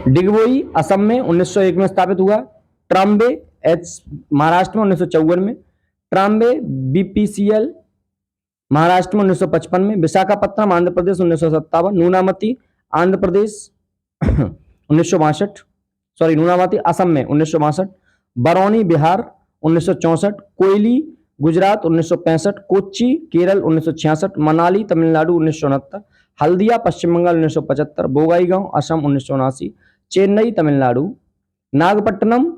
डिगबोई असम में 1901 में स्थापित हुआ, ट्राम्बे एच महाराष्ट्र में 1954 में, ट्राम्बे बीपीसीएल महाराष्ट्र में 1955 में, विशाखापत्तनम आंध्र प्रदेश 1957, नूनामती आंध्र प्रदेश 1962, सॉरी नूनामती असम में 1962, बरौनी बिहार 1964, कोयली गुजरात 1965, कोच्चि केरल 1966, मनाली तमिलनाडु 1969, हल्दिया पश्चिम बंगाल 1975, बोगाईगांव असम 1979, चेन्नई तमिलनाडु, नागपट्टनम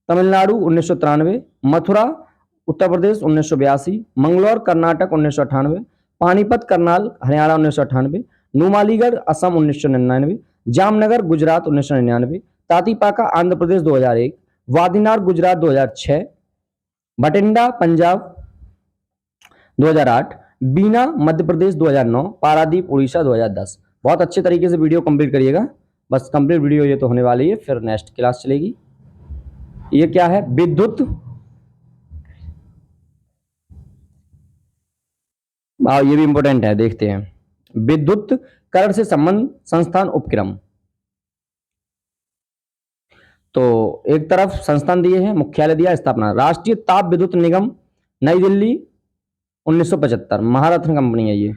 तमिलनाडु 1993, मथुरा उत्तर प्रदेश 1982, मंगलौर कर्नाटक 1998, पानीपत करनाल हरियाणा 1998, नुमालीगढ़ असम 1999, जामनगर गुजरात 1999, तातीपाका आंध्र प्रदेश 2001, वादिनार गुजरात 2006, बठिंडा पंजाब 2008, बीना मध्य प्रदेश 2009, पारादीप उड़ीसा 2010। बहुत अच्छे तरीके से वीडियो कंप्लीट करिएगा। बस कंप्लीट वीडियो ये तो होने वाली है, फिर नेक्स्ट क्लास चलेगी। ये क्या है? विद्युत, ये भी इंपॉर्टेंट है, देखते हैं। विद्युत करण से संबंध संस्थान उपक्रम। तो एक तरफ संस्थान दिए हैं, मुख्यालय दिया, स्थापना राष्ट्रीय ताप विद्युत निगम नई दिल्ली 1975, महारत्न कंपनी है ये।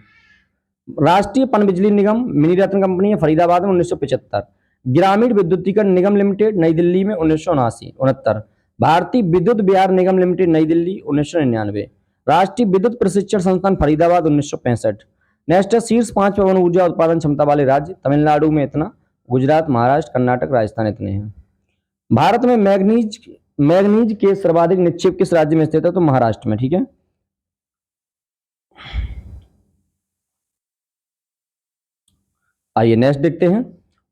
राष्ट्रीय पनबिजली निगम मिनी रत्न कंपनी है, फरीदाबाद में 1975। ग्रामीण विद्युतीकरण निगम लिमिटेड नई दिल्ली में 1969। भारतीय विद्युत बिहार निगम लिमिटेड नई दिल्ली 1999। राष्ट्रीय विद्युत प्रशिक्षण संस्थान फरीदाबाद 1965। नेक्स्ट शीर्ष 5 पवन ऊर्जा उत्पादन क्षमता वाले राज्य, तमिलनाडु में इतना, गुजरात महाराष्ट्र कर्नाटक राजस्थान इतने हैं। भारत में मैग्नीज के सर्वाधिक निक्षेप किस राज्य में स्थित है? तो महाराष्ट्र में। ठीक है, आइए नेक्स्ट देखते हैं।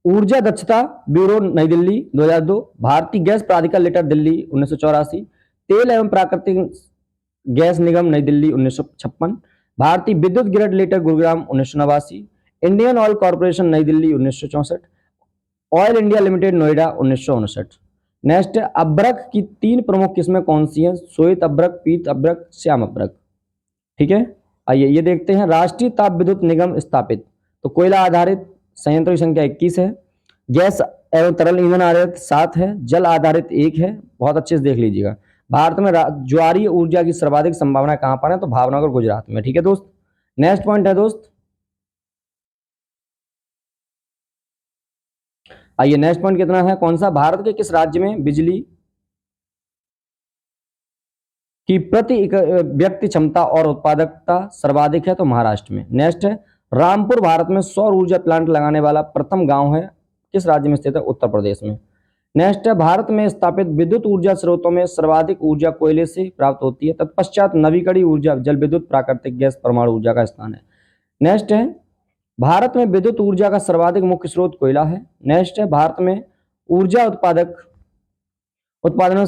ऊर्जा दक्षता ब्यूरो नई दिल्ली 2002, भारतीय गैस प्राधिकरण लिमिटेड दिल्ली 1984, तेल एवं प्राकृतिक गैस निगम नई Delhi 1956, Bharatiya Vidyut grid limited Gurugram 1989, Indian oil corporation Nai Delhi 1964, oil India limited Noida 1959। Next, अभ्रक की 3 प्रमुख किस्में कौन सी हैं? श्वेत अभ्रक, पीत अभ्रक, श्याम अभ्रक। ठीक है, आइए ये देखते हैं। राष्ट्रीय ताप विद्युत निगम स्थापित, तो कोयला आधारित संयंत्र की संख्या 21 है, गैस एवं तरल ईंधन आधारित 7 है, जल आधारित 1 है। बहुत अच्छे से देख लीजिएगा। भारत में ज्वारीय ऊर्जा की सर्वाधिक संभावना कहां पर है? तो भावनगर गुजरात में। ठीक है दोस्त, नेक्स्ट पॉइंट है दोस्त, आइए नेक्स्ट पॉइंट कितना है, कौन सा? भारत के किस राज्य में बिजली की प्रति व्यक्ति क्षमता और उत्पादकता सर्वाधिक है? तो महाराष्ट्र में। नेक्स्ट है, रामपुर भारत में सौर ऊर्जा प्लांट लगाने वाला प्रथम गांव है, किस राज्य में स्थित है? उत्तर प्रदेश में। नेक्स्ट है, भारत में स्थापित विद्युत ऊर्जा स्रोतों में सर्वाधिक ऊर्जा कोयले से प्राप्त होती है, तत्पश्चात नवीकरणीय ऊर्जा, जल विद्युत, प्राकृतिक गैस, परमाणु ऊर्जा का स्थान है। नेक्स्ट है, भारत में विद्युत ऊर्जा का सर्वाधिक मुख्य स्रोत कोयला है। नेक्स्ट है, भारत में ऊर्जा उत्पादन में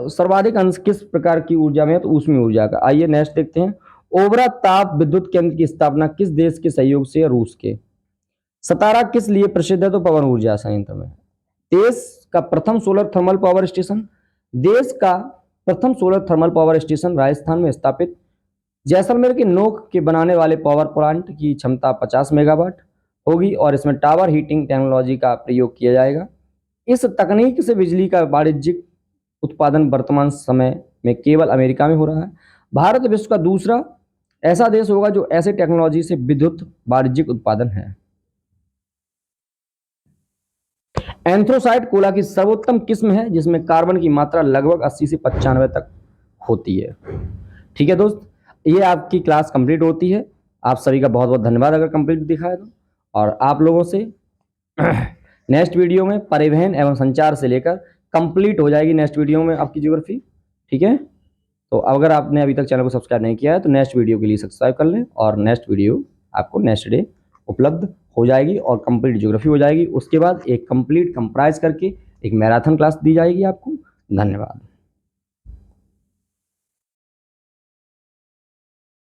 सर्वाधिक अंश किस प्रकार की ऊर्जा में है? तो ऊष्मीय ऊर्जा का। आइए नेक्स्ट देखते हैं। ओबरा ताप विद्युत केंद्र की स्थापना किस देश के सहयोग से? रूस के। सतारा किस लिए प्रसिद्ध है? तो पवन ऊर्जा संयंत्र में। देश का प्रथम solar thermal power station Rajasthan में स्थापित। जैसलमेर के नोक के बनाने वाले पावर प्लांट की क्षमता 50 मेगावाट होगी और इसमें टावर हीटिंग टेक्नोलॉजी का प्रयोग किया जाएगा। इस तकनीक से बिजली का वाणिज्यिक उत्पादन वर्तमान समय में केवल अमेरिका में हो रहा है। भारत विश्व का दूसरा ऐसा देश होगा जो ऐसे टेक्नोलॉजी से विद्युत वाणिज्यिक उत्पादन है। एंथ्रोसाइट कोला की सर्वोत्तम किस्म है जिसमें कार्बन की मात्रा लगभग 80 से 95 तक होती है। ठीक है दोस्त, ये आपकी क्लास कंप्लीट होती है। आप सभी का बहुत बहुत धन्यवाद अगर कंप्लीट दिखा है तो। और आप लोगों से नेक्स्ट वीडियो में परिवहन एवं संचार से लेकर कंप्लीट हो जाएगी नेक्स्ट वीडियो में आपकी ज्योग्राफी, ठीक है। तो अगर आपने अभी तक चैनल को सब्सक्राइब नहीं किया है तो नेक्स्ट वीडियो के लिए सब्सक्राइब कर लें, और नेक्स्ट वीडियो आपको नेक्स्ट डे उपलब्ध हो जाएगी और कंप्लीट ज्योग्राफी हो जाएगी। उसके बाद एक कंप्लीट कंप्राइज करके एक मैराथन क्लास दी जाएगी आपको। धन्यवाद।